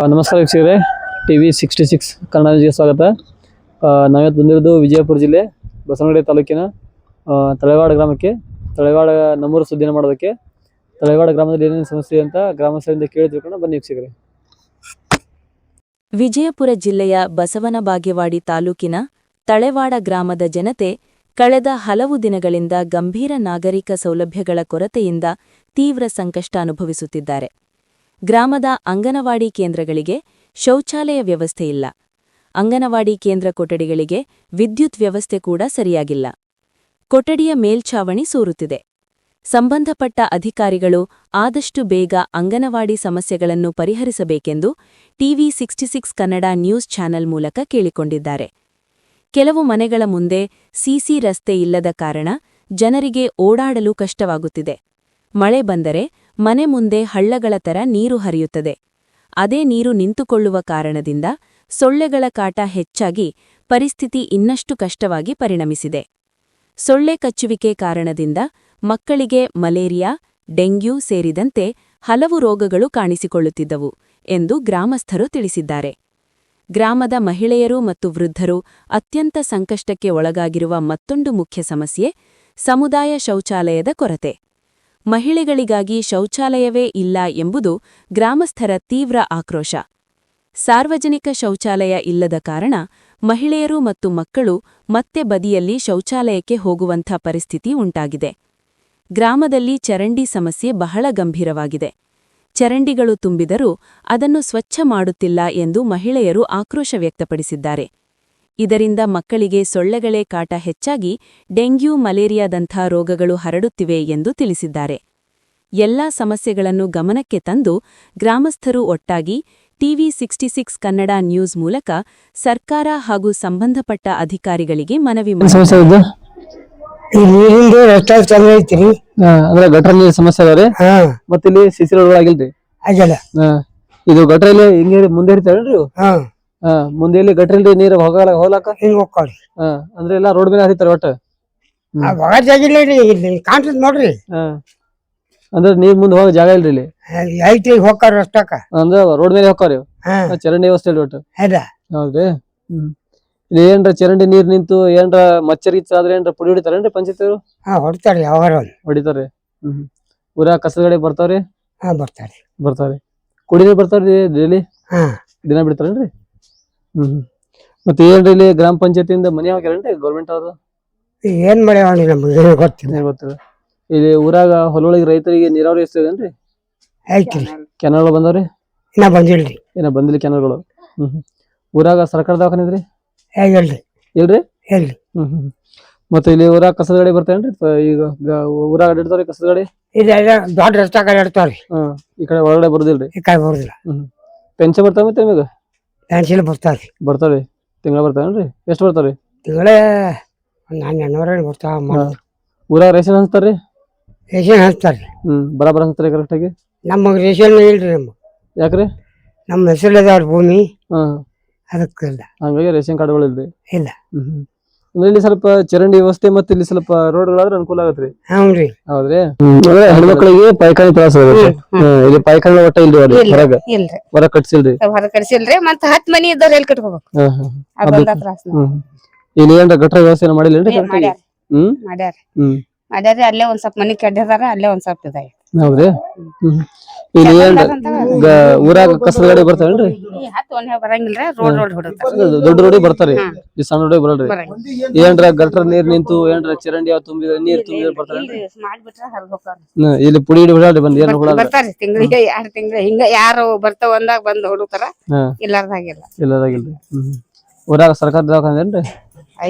ನಮಸ್ಕಾರ ವೀಕ್ಷಕರೇ, TV66 ಕನ್ನಡ ನ್ಯೂಸ್ಗೆ ಸ್ವಾಗತ. ನಾವಿವತ್ತು ಬಂದಿರೋದು ವಿಜಯಪುರ ಜಿಲ್ಲೆ ಬಸವನಗುಡಿ ತಾಲೂಕಿನ ತಳವಾಡ ಗ್ರಾಮಕ್ಕೆ. ತಳವಾಡ ನಮ್ಮೂರು ಸುದ್ದಿನ ಮಾಡೋದಕ್ಕೆ. ತಳವಾಡ ಗ್ರಾಮದಲ್ಲಿ ಏನೇನು ಸಮಸ್ಯೆ ಅಂತ ಗ್ರಾಮಸ್ಥರಿಂದ ಕೇಳಿ ತಿಳ್ಕೊಂಡು ಬನ್ನಿ ವೀಕ್ಷಕರೇ. ವಿಜಯಪುರ ಜಿಲ್ಲೆಯ ಬಸವನಬಾಗೇವಾಡಿ ತಾಲೂಕಿನ ತಳವಾಡ ಗ್ರಾಮದ ಜನತೆ ಕಳೆದ ಹಲವು ದಿನಗಳಿಂದ ಗಂಭೀರ ನಾಗರಿಕ ಸೌಲಭ್ಯಗಳ ಕೊರತೆಯಿಂದ ತೀವ್ರ ಸಂಕಷ್ಟ ಅನುಭವಿಸುತ್ತಿದ್ದಾರೆ. ಗ್ರಾಮದ ಅಂಗನವಾಡಿ ಕೇಂದ್ರಗಳಿಗೆ ಶೌಚಾಲಯ ವ್ಯವಸ್ಥೆ ಇಲ್ಲ. ಅಂಗನವಾಡಿ ಕೇಂದ್ರ ಕೊಠಡಿಗಳಿಗೆ ವಿದ್ಯುತ್ ವ್ಯವಸ್ಥೆ ಕೂಡ ಸರಿಯಾಗಿಲ್ಲ. ಕೊಠಡಿಯ ಮೇಲ್ಛಾವಣಿ ಸೋರುತ್ತಿದೆ. ಸಂಬಂಧಪಟ್ಟ ಅಧಿಕಾರಿಗಳು ಆದಷ್ಟು ಬೇಗ ಅಂಗನವಾಡಿ ಸಮಸ್ಯೆಗಳನ್ನು ಪರಿಹರಿಸಬೇಕೆಂದು TV66 ಕನ್ನಡ ನ್ಯೂಸ್ ಚಾನೆಲ್ ಮೂಲಕ ಕೇಳಿಕೊಂಡಿದ್ದಾರೆ. ಕೆಲವು ಮನೆಗಳ ಮುಂದೆ ಸಿಸಿ ರಸ್ತೆ ಇಲ್ಲದ ಕಾರಣ ಜನರಿಗೆ ಓಡಾಡಲು ಕಷ್ಟವಾಗುತ್ತಿದೆ. ಮಳೆ ಬಂದರೆ ಮನೆ ಮುಂದೆ ಹಳ್ಳಗಳ ತರ ನೀರು ಹರಿಯುತ್ತದೆ. ಅದೇ ನೀರು ನಿಂತುಕೊಳ್ಳುವ ಕಾರಣದಿಂದ ಸೊಳ್ಳೆಗಳ ಕಾಟ ಹೆಚ್ಚಾಗಿ ಪರಿಸ್ಥಿತಿ ಇನ್ನಷ್ಟು ಕಷ್ಟವಾಗಿ ಪರಿಣಮಿಸಿದೆ. ಸೊಳ್ಳೆ ಕಚ್ಚುವಿಕೆ ಕಾರಣದಿಂದ ಮಕ್ಕಳಿಗೆ ಮಲೇರಿಯಾ, ಡೆಂಗ್ಯೂ ಸೇರಿದಂತೆ ಹಲವು ರೋಗಗಳು ಕಾಣಿಸಿಕೊಳ್ಳುತ್ತಿದ್ದವು ಎಂದು ಗ್ರಾಮಸ್ಥರು ತಿಳಿಸಿದ್ದಾರೆ. ಗ್ರಾಮದ ಮಹಿಳೆಯರು ಮತ್ತು ವೃದ್ಧರು ಅತ್ಯಂತ ಸಂಕಷ್ಟಕ್ಕೆ ಒಳಗಾಗಿರುವ ಮತ್ತೊಂದು ಮುಖ್ಯ ಸಮಸ್ಯೆ ಸಮುದಾಯ ಶೌಚಾಲಯದ ಕೊರತೆ. ಮಹಿಳೆಗಳಿಗಾಗಿ ಶೌಚಾಲಯವೇ ಇಲ್ಲ ಎಂಬುದು ಗ್ರಾಮಸ್ಥರ ತೀವ್ರ ಆಕ್ರೋಶ. ಸಾರ್ವಜನಿಕ ಶೌಚಾಲಯ ಇಲ್ಲದ ಕಾರಣ ಮಹಿಳೆಯರು ಮತ್ತು ಮಕ್ಕಳು ಮತ್ತೆ ಬದಿಯಲ್ಲಿ ಶೌಚಾಲಯಕ್ಕೆ ಹೋಗುವಂಥ ಪರಿಸ್ಥಿತಿ ಉಂಟಾಗಿದೆ. ಗ್ರಾಮದಲ್ಲಿ ಚರಂಡಿ ಸಮಸ್ಯೆ ಬಹಳ ಗಂಭೀರವಾಗಿದೆ. ಚರಂಡಿಗಳು ತುಂಬಿದರೂ ಅದನ್ನು ಸ್ವಚ್ಛ ಮಾಡುತ್ತಿಲ್ಲ ಎಂದು ಮಹಿಳೆಯರು ಆಕ್ರೋಶ ವ್ಯಕ್ತಪಡಿಸಿದ್ದಾರೆ. ಇದರಿಂದ ಮಕ್ಕಳಿಗೆ ಸೊಳ್ಳೆಗಳೇ ಕಾಟ ಹೆಚ್ಚಾಗಿ ಡೆಂಗ್ಯೂ, ಮಲೇರಿಯಾದಂಥ ರೋಗಗಳು ಹರಡುತ್ತಿವೆ ಎಂದು ತಿಳಿಸಿದ್ದಾರೆ. ಎಲ್ಲಾ ಸಮಸ್ಯೆಗಳನ್ನು ಗಮನಕ್ಕೆ ತಂದು ಗ್ರಾಮಸ್ಥರು ಒಟ್ಟಾಗಿ TV66 ಕನ್ನಡ ನ್ಯೂಸ್ ಮೂಲಕ ಸರ್ಕಾರ ಹಾಗೂ ಸಂಬಂಧಪಟ್ಟ ಅಧಿಕಾರಿಗಳಿಗೆ ಮನವಿ ಮಾಡಿದ್ದಾರೆ. ಅಂದ್ರೆ ಗಟರ್ ನೀರು ಸಮಸ್ಯೆ ಅದಾವ್ರಿ. ಮತ್ತೆ ಇಲ್ಲಿ ಸಿಸಿ ರೋಡ್ ಆಗಿಲ್ರಿ. ಇದು ಗಟರ್ ಇಲ್ಲಿ ಹಿಂಗೆ ಮುಂದೆ ಇರ್ತಾರೇನ್ರಿ? ಮುಂದೆ ಇಲ್ಲಿ ಗಟರ್ ಇಲ್ರಿ, ನೀರು ಹೋಗ್ಲಾಕ ಅಂದ್ರೆ ಎಲ್ಲಾ ರೋಡ್ ಮೇಲೆ ಹರಿತಾರ ಒಟ್ಟ. ನೋಡ್ರಿ ಅಂದ್ರೆ ನೀರ್ ಮುಂದೆ ಹೋಗ ಜಾಗ ಇಲ್ರಿ ಇಲ್ಲಿ. ಐತಿ ಹೋಗ್ತಾರ ಅಷ್ಟಕ್ಕ ಅಂದ್ರ ರೋಡ್ ಮೇಲೆ ಹೋಗ್ತಾರ. ಚರಂಡಿ ವ್ಯವಸ್ಥೆ ಇಲ್ರಿ ಒಟ್ಟು. ಹೌದ್ರಿ. ಇಲ್ಲಿ ಏನ್ರ ಚರಂಡಿ ನೀರ್ ನಿಂತು ಏನ್ರ ಮಚ್ಚರಿ ಆದ್ರೆ ಏನ್ರ ಪುಡಿ ಹೊಡಿತಾರೇನ್ರಿ ಪಂಚಾಯತ್? ಹೊಡಿತಾರಿ, ಹೊಡಿತಾರಿ. ಊರ ಕಸದ ಗಾಡಿ ಬರ್ತಾವ್ರಿ? ಬರ್ತಾರಿ. ಕುಡಿ ನೀರ್ ಬರ್ತಾವ್ರಿ ಡೈಲಿ? ದಿನ ಬಿಡ್ತಾರೇನ್ರಿ? ಮತ್ತೆ ಏನ್ರಿ ಇಲ್ಲಿ ಗ್ರಾಮ ಪಂಚಾಯತಿಯಿಂದ ಮನಿ ಹಾಕ್ಯಾರೇನ್ರಿ ಗೌರ್ಮೆಂಟ್ ಅವ್ರು? ಏನ್ ಮಾಡ್ಯಾವ ನಮ್ಗೆ ಗೊತ್ತಿಲ್ಲ. ಇಲ್ಲಿ ಊರಾಗ ಹೊಲೊಳಗೆ ರೈತರಿಗೆ ನೀರಾವರಿ ಇರ್ತದೇನ್ರಿ? ಕೆನಾಲ್ಗಳು ಬಂದವ್ರಿ? ಇನ್ನ ಬಂದಿಲ್ಲ ಕೆನಾಲ್ಗಳು. ಊರಾಗ ಸರ್ಕಾರ ದವಾಖಾನೆ ಇದ್ರಿ? ಇಲ್ರಿ. ಮತ್ತೆ ಇಲ್ಲಿ ಊರಾಗ ಕಸದ ಗಾಡಿ ಬರ್ತಾರೇನ್ರಿ? ಈಗ ಊರಾಗ ಅಡ್ಡಿಡ್ತಾವ್ರಿ ಕಸದ ಗಾಡಿ? ದೊಡ್ಡ ರಸ್ತೆ ಅಡ್ತಾವ್ರಿ. ಈ ಕಡೆ ಒಳಗಡೆ ಬರುದಿಲ್ರಿ? ಪೆನ್ಷನ್ ಬರ್ತಾವ ಮತ್ತೆ ನಿಮಗ? ಪೆನ್ಷನ್ ಬರ್ತಾವ್ರಿ. ತಿಂಗಳ ಬರ್ತಾವೇನ್ರಿ? ಎಷ್ಟು ಬರ್ತಾವ್ರಿ? ತಿಂಗಳ 400 ಬರ್ತಾವ. ಊರಾಗ ರೇಷನ್ ಹಂಚ್ತಾರ್ರಿ? ರೇಷನ್ ಹಂಚ್ತಾರ್ರಿ. ಬರಾಬರ ಹಂಚ್ತಾರಿ ಕರೆಕ್ಟ್ ಆಗಿ? ನಮಗ್ ರೇಷನ್ ಇಲ್ರಿ. ಯಾಕ್ರಿ? ನಮ್ಮ ಹೆಸರು ಅದಾವ್ರಿ ಭೂಮಿ, ಅದಕ್ಕ ಹಂಗಾಗಿ ರೇಷನ್ ಕಾರ್ಡ್ಗಳು ಇಲ್ರಿ? ಇಲ್ಲ. ಇಲ್ಲಿ ಸ್ವಲ್ಪ ಚರಂಡಿ ವ್ಯವಸ್ಥೆ ಮತ್ತೆ ಇಲ್ಲಿ ಸ್ವಲ್ಪ ರೋಡ್ಗಳಾದ್ರೆ ಅನುಕೂಲ ಆಗತ್ರಿ. ಹೌದ್ರಿ. ಹೆಣ್ಮಕ್ಳಿಗೆ ಪಾಯ್ಖಾನೆ ತ್ರಾಸ ಆಗುತ್ತೆ. ಇಲ್ಲಿ ಪಾಯ್ಖಾನೆ ಒಟ್ಟ ಇಲ್ರಿ ಹೊರ ಕಟ್ಸಿಲ್ರಿ. ಮತ್ತ 10 ಮನಿ ಇದ್ದವ್ರ ಎಲ್ಲಿ ಕಟ್ಕೋಬೇಕು? ಇಲ್ಲಿ ಏನ್ರ ಗಟ್ರ ವ್ಯವಸ್ಥೆ ಮಾಡಿಲ್ಲೇನ್ರಿ? ಮಾಡ್ಯಾರಿ. ಅಲ್ಲೇ ಒಂದ್ ಸ್ವಲ್ಪ ಮನಿ ಕೆಡ್ಡಿದಾರ, ಅಲ್ಲೇ ಒಂದ್ ಸ್ವಲ್ಪ ಇದಾಗಿ. ಹೌದ್ರಿ. ಇಲ್ಲಿ ಏನ್ರ ಊರಾಗ ಕಸದ ಗಾಡಿ ಬರ್ತಾವೇನ್ರಿ? ಬರಂಗಿಲ್ರಿ. ರೋಡ್ ಹೊಡತಾರ. ದೊಡ್ಡ ರೋಡಿಗೆ ಬರ್ತಾರಿ, ಈ ಸಣ್ಣ ರೋಡಿಗೆ ಬರಲ್ರಿ. ಏನ್ರ ಗಟ್ರ ನೀರ್ ನಿಂತು ಏನ್ರ ಚರಂಡಿ ತುಂಬಿದ್ರೆ ನೀರ್ ತುಂಬಿದ್ರೆ ಬರ್ತಾರೇನ್ರಿ? ಇಲ್ಲಿ ಪುಡಿ ಬಿಡಲ್ರಿ ಬಂದ್ ಏನ್ ಬರ್ತಾರಿ. ತಿಂಗಳಿಗೆ 2 ತಿಂಗಳು ಹಿಂಗ ಯಾರು ಬರ್ತಾವ ಅಂದಾಗ ಬಂದ್ ಹೊಡುತ್ತಾರ. ಇಲ್ಲದಾಗಿಲ್ರಿ. ಊರಾಗ ಸರ್ಕಾರ ದವಾಖಾನೆ ಏನ್ರಿ?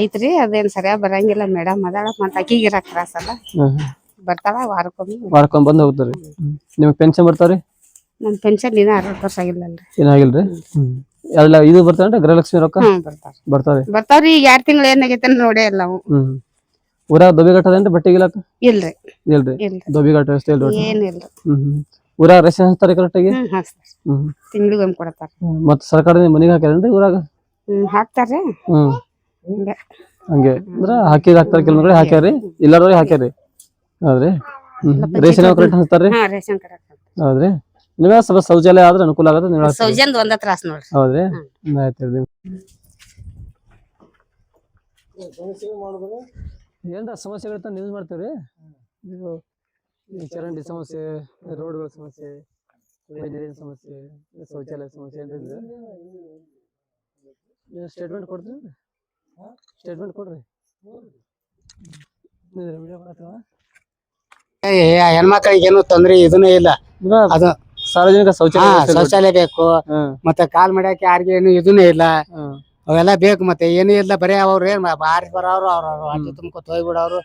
ಐತ್ರಿ. ಅದೇನ್ ಸರಿಯಾಗಿ ಬರಂಗಿಲ್ಲ. ಮೇಡಮ್ ಅದಾಳ, ಮತ್ತ ಅಕ್ಕಿಗೆ ಇರಾಕ್ ತ್ರಾಸ ಅಲ್ಲ. ಬರ್ತಾವ ವಾರಕ್ಕೊಮ್ಮೆ ಬಂದ್ ಹೋಗ್ತಾರಿ. ನಿಮ್ಗೆ ಪೆನ್ಷನ್ ಬರ್ತಾವ್ರಿ? ನಮ್ ಪೆನ್ಷನ್ ಇನ್ನ 60 ವರ್ಷ ಆಗಿಲ್ಲಲ್ರಿ. ಏನಾಗಿಲ್ರಿ? ಎಲ್ಲ ಇದು ಬರ್ತಾವೇನ್ರಿ? ಗೃಹಲಕ್ಷ್ಮಿ ರೊಕ್ಕ ಬರ್ತಾವ್ರಿ. ಈಗ 2 ತಿಂಗಳು ಏನಾಗೈತೆ ನೋಡೇ ಇಲ್ಲ ನಾವು. ಊರಾಗ ದೊಬಿಘಾಟದೇನ್ರಿ ಬಟ್ಟೆಗಿಲಾಕ? ಇಲ್ರಿ. ದೊಬಿಘಾಟ ವ್ಯವಸ್ಥೆ ಇಲ್ರಿ? ಏನಿಲ್ರಿ. ಊರಾಗ ರೇಷನ್ ಹಚ್ತಾರ ಕರೆಕ್ಟ್ ಆಗಿ? ತಿಂಗಳಿಗೆ ಒಮ್ಮೆ ಕೊಡ್ತಾರ. ಮತ್ತ ಸರ್ಕಾರದಿಂದ ಮನಿಗೆ ಹಾಕ್ಯಾರೇನ್ರಿ ಊರಾಗ? ಹಾಕ್ತಾರ್ರಿ. ಹಂಗೆ ಅಂದ್ರ ಹಾಕ್ತಾರ, ಕೆಲವೊಂದ್ ಹಾಕ್ಯಾರಿ, ಇಲ್ಲಾರ್ರಿ ಹಾಕ್ಯಾರಿ. ಹೌದ್ರಿ. Ration correct ಹಚ್ತಾರ್ರಿ? ರೇಷನ್ ಹೌದ್ರಿ. ನಿಮ್ಗೆ ಸ್ವಲ್ಪ ಶೌಚಾಲಯ ಆದ್ರೆ ಅನುಕೂಲ ಆಗತ್ತೆ ನೀವು ಹೇಳ್ತೀರಿ. ಸೌಜನ್ದ ಒಂದ ತ್ರಾಸ್ ನೋಡ್ರಿ. ಹೌದ್ರಿ ಆಯ್ತು ಏನ್ರ ಸಮಸ್ಯೆಗಳು ನ್ಯೂಸ್ ಮಾಡ್ತೀವ್ರಿ. ಇದು ಈ ಚರಂಡಿ ಸಮಸ್ಯೆ, ರೋಡ್ಗಳ ಸಮಸ್ಯೆ, ನೀರಿನ ಸಮಸ್ಯೆ, ಶೌಚಾಲಯ ಸಮಸ್ಯೆ ಏನ್ರಿ ಸ್ಟೇಟ್ಮೆಂಟ್ ಕೊಡ್ತೀರಿ? ಸ್ಟೇಟ್ಮೆಂಟ್ ಕೊಡ್ರಿ. ಹೆಣ್ಮಕ್ಳಿಗೆ ಏನು ತೊಂದ್ರೆ ಇದನ್ನೇ ಇಲ್ಲ. ಅದು ಸಾರ್ವಜನಿಕ ಶೌಚಾಲಯ ಬೇಕು, ಮತ್ತೆ ಕಾಲ್ ಮಾಡ್ಯಾಕ ಯಾರಿಗೆ ಏನು ಇದನ್ನೇ ಇಲ್ಲ. ಅವೆಲ್ಲ ಬೇಕು. ಮತ್ತೆ ಏನೂ ಇಲ್ಲ, ಬರೀ ಅವ್ರ ಏನ್ ಬಾರಿ ಬರೋರು ಅವ್ರ ಅಡ್ಡಿ ತುಂಬ್ಕೊತ ಹೋಗ್ಬಿಡೋರು.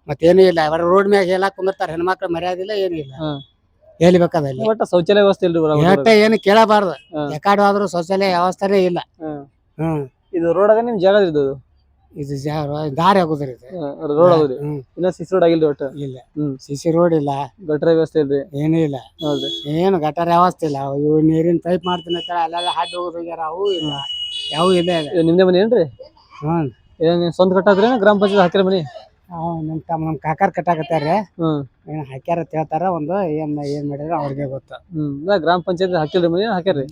ಮತ್ತೇನೂ ಇಲ್ಲ. ಅವ್ರ ರೋಡ್ ಮ್ಯಾಗ ಎಲ್ಲ ಕುಂದಿರ್ತಾರ, ಹೆಣ್ಮಕ್ಳು ಮರ್ಯಾದಿಲ್ಲ, ಏನೂ ಇಲ್ಲ. ಎಲ್ಲಿ ಬೇಕಾದಲ್ಲಿ ಒಟ್ಟ ಶೌಚಾಲಯ ವ್ಯವಸ್ಥೆ ಇಲ್ರಿ. ಏನು ಕೇಳಬಾರ್ದು. ಯಾಕಾಡು ಆದ್ರೂ ಶೌಚಾಲಯ ವ್ಯವಸ್ಥೆನೇ ಇಲ್ಲ. ಇದು ರೋಡ್ ನಿಮ್ ಜಾಗ ಇದು ದಾರಿ ಆಗುದ್ರಿ ರೋಡ್ ಆಗುದ್ರಿ. ಇನ್ನ ಸಿಸಿ ರೋಡ್ ಆಗಿಲ್ರಿ ಒಟ್ಟ. ಇಲ್ಲ ಸಿಸಿ ರೋಡ್ ಇಲ್ಲ, ಗಟರ ವ್ಯವಸ್ಥೆ ಇಲ್ರಿ, ಏನೂ ಇಲ್ಲ. ಹೌದ್ರಿ. ಏನು ಗಟಾರ ವ್ಯವಸ್ಥೆ ಇಲ್ಲ. ಇವು ನೀರಿನ ಪೈಪ್ ಮಾಡ್ತೀನಿ ಅಂತ ಅಲ್ಲೆಲ್ಲ ಹಾಡಿ ಹೋಗೋದ್ಯಾರ, ಅವು ಇಲ್ಲ, ಯಾವು ಇಲ್ಲ. ನಿಮ್ದೇ ಮನಿ ಏನ್ರಿ? ಏನ್ ಸ್ವಂತ ಕಟ್ಟಾದ್ರಿ ಗ್ರಾಮ ಪಂಚಾಯತ್ ಹಾಕಿರ ಮನಿ? ನಮ್ ಕಾಕಾರ್ ಕಟ್ಟಾಕತ್ತಾರ, ಹಾಕ್ಯಾರ ಅಂತ ಹೇಳ್ತಾರ. ಒಂದು ಏನ್ ಮಾಡಿದ್ರ ಅವ್ರಿಗೆ ಗೊತ್ತ. ಗ್ರಾಮ ಪಂಚಾಯತ್ ಹಾಕಿಲ್ರಿ ಮನಿ? ಹಾಕ್ಯಾರ್ರಿ.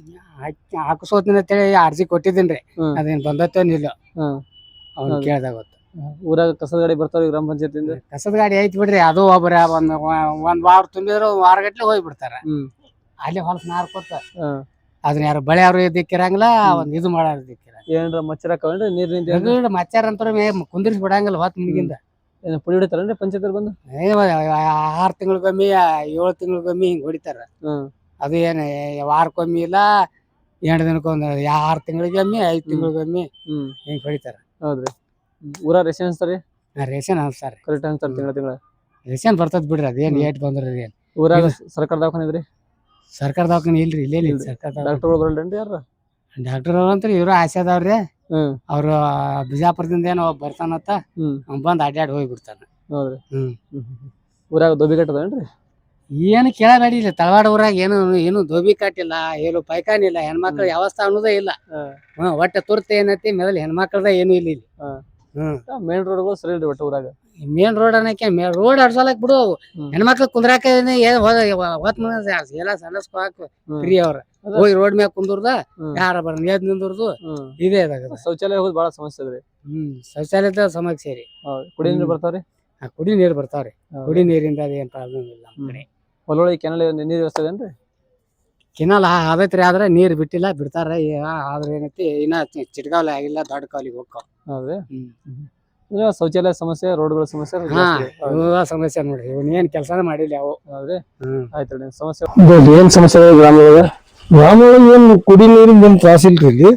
ಹಾಕಿಸೋತಿನ ಅಂತೇಳಿ ಅರ್ಜಿ ಕೊಟ್ಟಿದ್ದೀನ್ರಿ, ಅದೇನ್ ಬಂದತ್ತೇನಿಲ್ಲ. ಅವ್ನು ಕೇಳ್ದಾಗ ಗೊತ್ತ. ಊರಾಗ ಕಸದ ಗಾಡಿ ಬರ್ತಾವ್ರಿ ಗ್ರಾಮ ಪಂಚಾಯತ್ ಇಂದ? ಕಸದ ಗಾಡಿ ಐತಿ ಬಿಡ್ರಿ, ಅದು ಒಬ್ರ ಒಂದ್ ವಾರ ತುಂಬಿದ್ರು ವಾರಗಟ್ಲೆ ಹೋಗಿ ಬಿಡ್ತಾರ. ಅಲ್ಲಿ ಹೊಲಸ್ ನಾರ್ಕೊತ ಅದನ್ನ ಯಾರು ಬಳೆ ಅವ್ರು ದಿಕ್ಕಿರಂಗಿಲ್ಲ, ಒಂದ್ ಇದು ಮಾಡೋರು ದಿಕ್ಕಿರ. ಏನ್ರ ಮಚ್ಚರ ಹಾಕವೇನ್ರಿ ನೀರ್ ನಿಂತ? ಮಚ್ಚಾರ ಅಂತಾರ ಕುಂದಿರ್ಸಿ ಬಿಡಂಗಿಲ್ಲ ಹೊತ್ ಮುಗಿಂದ. ಪುಡಿ ಹೊಡಿತಾರೇನ್ರಿ ಪಂಚಾಯತ್ ಬಂದು? 6 ತಿಂಗಳಿಗೊಮ್ಮೆ 7 ತಿಂಗಳಿಗೊಮ್ಮೆ ಹಿಂಗ್ ಹೊಡಿತಾರ. ಅದು ಏನ್ ವಾರಕ್ಕೊಮ್ಮೆ ಇಲ್ಲ, 2 ದಿನಕ್ಕೊಮ್ಮೆ, 6 ತಿಂಗಳಿಗೊಮ್ಮೆ 5 ತಿಂಗಳಿಗೊಮ್ಮೆ ಹಿಂಗ್ ಹೊಡಿತಾರ. ಹೌದ್ರಿ. ಊರ ರೇಷನ್ ಅನ್ಸ್ತಾರಿ? ರೇಷನ್ ಅನ್ಸ್ತಾರ, ಕರೆಕ್ಟ್ ಅನ್ಸ್ತಾರ. ತಿಂಗಳ ರೇಷನ್ ಬರ್ತದ ಬಿಡ್ರಿ, ಅದೇನ್ ಏಟ್ ಬಂದ್ರ ಏನ್. ಊರಾಗ ಸರ್ಕಾರ ದವಾಖಾನೆ ಇದ್ರಿ? ಸರ್ಕಾರ ದವಾಖಾನೆ ಇಲ್ರಿ, ಇಲ್ಲೇ ಸರ್ಕಾರ ಡಾಕ್ಟರ್ಗಳು ಬರಲ್ರಿ? ಯಾರ ಡಾಕ್ಟರ್ ಅಂತ ಇವ್ರು ಆಸೆದವ್ರಿ. ಅವ್ರು ಬಿಜಾಪುರದಿಂದ ಏನೋ ಬರ್ತಾನತ್ತ, ಬಂದ್ ಅಡ್ಡಾಡಿ ಹೋಗಿ ಬಿಡ್ತಾನ. ಹೌದ್ರಿ. ಊರಾಗ ದೋಬಿ ಕಟ್ಟದೇನ್ರಿ? ಏನು ಕೇಳಬೇಡಿ. ಇಲ್ಲ ತಳವಾಡ ಊರಾಗ ಏನು ದೋಬಿ ಕಟ್ಟಿಲ್ಲ, ಏನು ಪೈಖಾನಿ ಇಲ್ಲ, ಹೆಣ್ಮಕ್ಳ ವ್ಯವಸ್ಥೆ ಅನ್ನೋದೇ ಇಲ್ಲ. ಒಟ್ಟ ತುರ್ತ ಏನೈತಿ ಮೊದಲು ಹೆಣ್ಮಕ್ಳದ ಏನು ಇಲ್ಲ ಇಲ್ಲಿ. ಮೇನ್ ರೋಡ್ಗಳು ಸರಿ ಇಲ್ರಿ ಒಟ್ಟ ಊರಾಗ? ಮೇನ್ ರೋಡ್ ಅನ್ನಕ್ಕೆ ರೋಡ್ ಅಡ್ಸಲಕ್ ಬಿಡು, ಹೆಣ್ಮಕ್ಳು ಕುಂದ್ರಾಕ ಹೊತ್ ಎಲ್ಲ ಸಣ್ಣಸ್ಕೋಕ್ ಫ್ರೀ. ಅವ್ರ ಹೋಗಿ ರೋಡ್ ಮ್ಯಾಗ ಕುಂದ್ರದ, ಯಾರ ಬರ ಎದ್ ನಿಂದ್ರದು, ಇದೇ ಇದಾಗದ. ಶೌಚಾಲಯ ಹೋಗುದು ಬಾಳ ಸಮಸ್ಯೆ ಅದ್ರಿ. ಶೌಚಾಲಯದ ಸಮಸ್ಯೆ ರೀ. ಕುಡಿ ನೀರು ಬರ್ತಾವ್ರಿ? ಕುಡಿ ನೀರ್ ಬರ್ತಾವ್ರಿ. ಕುಡಿ ನೀರಿಂದ ಅದೇನ್ ಪ್ರಾಬ್ಲಮ್ ಇಲ್ಲ ನಮ್ ಕಡೆ. ಹೊಲೊಳಗೆ ಕೆನಲ್ ನೀರ್ ವ್ಯವಸ್ಥೆ ಏನ್ರಿ? ಕೆನಲ್ ಆದೈತ್ರಿ, ಆದ್ರೆ ನೀರ್ ಬಿಟ್ಟಿಲ್ಲ, ಬಿಡ್ತಾರ. ಆದ್ರೆ ಏನೈತಿ, ಇನ್ನ ಚಿಟ್ಕಾವಲಿ ಆಗಿಲ್ಲ, ದೊಡ್ಡ ಕಾವಲಿಗೆ ಹೋಗ್ತಾವ. ಹೌದ್ರಿ. ಶೌಚಾಲಯ ಸಮಸ್ಯೆ, ರೋಡ್ಗಳ ಸಮಸ್ಯೆ ಸಮಸ್ಯೆ ನೋಡ್ರಿ. ಇವನ್ ಏನ್ ಕೆಲಸನ ಮಾಡಿಲ್ಲ ಯಾವ. ಹೌದ್ರಿ. ಆಯ್ತು. ಸಮಸ್ಯೆ ಏನ್ ಸಮಸ್ಯೆ ಗ್ರಾಮದೊಳಗ? ಗ್ರಾಮದೊಳಗೆ ಏನು ಕುಡಿ ನೀರಿಂದ ಏನ್ ತ್ರಾಸ ಇಲ್ರಿ ಇಲ್ಲಿ.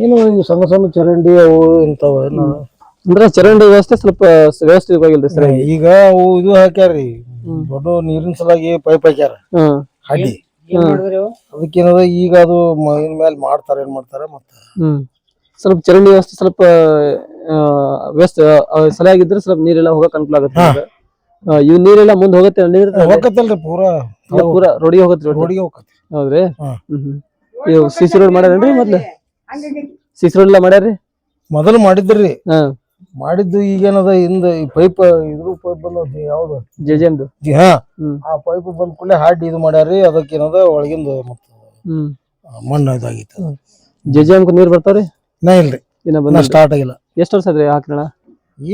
ಏನು ಸಣ್ಣ ಸಣ್ಣ ಚರಂಡಿ ಅವು ಇಂತಾವ. ಅಂದ್ರೆ ಚರಂಡಿ ವ್ಯವಸ್ಥೆ ಸ್ವಲ್ಪ ವ್ಯವಸ್ಥಿತವಾಗಿಲ್ರಿ ಸರ್. ಈಗ ಅವು ಇದು ಹಾಕ್ಯಾರ್ರಿ, ದೊಡ್ಡ ನೀರಿನ ಸಲಾಗಿ ಪೈಪ್ ಹಾಕ್ಯಾರ ಹಡ್ಡಿ. ಅದಕ್ಕೇನದ ಈಗ ಅದು ಇನ್ ಮೇಲೆ ಮಾಡ್ತಾರ, ಏನ್ ಮಾಡ್ತಾರ ಮತ್ತ ಸ್ವಲ್ಪ ಚರಂಡಿ ವ್ಯವಸ್ಥೆ ಸ್ವಲ್ಪ ವ್ಯವಸ್ಥೆ ಸರಿಯಾಗಿದ್ರೆ ಸ್ವಲ್ಪ ನೀರೆಲ್ಲ ಹೋಗಕ್ ಅನುಕೂಲ ಆಗುತ್ತೆ. ಇವ್ ನೀರೆಲ್ಲ ಮುಂದ್ ಹೋಗತ್ತೆ? ನೀರ್ ಹೋಗತ್ತಲ್ರಿ, ಪೂರಾ ರೋಡಿಗೆ ಹೋಗತ್ರಿ? ರೋಡಿಗೆ ಹೋಗತ್ರಿ. ಹೌದ್ರಿ. ಇವ್ ಸಿಸಿ ರೋಡ್ ಮಾಡ್ಯಾರೇನ್ರಿ? ಮೊದ್ಲು ಸಿಸಿ ರೋಡ್ ಎಲ್ಲ ಮಾಡ್ಯಾರ್ರಿ? ಮೊದಲು ಮಾಡಿದ್ರಿ, ಮಾಡಿದ್ದು. ಈಗೇನದ ಹಿಂದ ಈ ಪೈಪ್ ಇದ್ರ ಪೈಪ್ ಬಂದ ಯಾವ್ದು ಜೆಜೆಮ್ದು, ಆ ಪೈಪ್ ಬಂದ್ ಕೂಡಲೇ ಹಾಡಿ ಇದು ಮಾಡ್ಯಾರಿ. ಅದಕ್ಕೇನದ ಒಳಗಿಂದ ಮತ್ತ ಮಣ್ಣು ಇದಾಗಿತ್ತು. ಜೆಜೆಮ್ ನೀರ್ ಬರ್ತಾವ್ರಿ? ಇನ್ನ ಇಲ್ರಿ, ಇನ್ನ ಸ್ಟಾರ್ಟ್ ಆಗಿಲ್ಲ. ಎಷ್ಟ್ ವರ್ಷ ಆದ್ರಿ ಹಾಕ್ರಣ?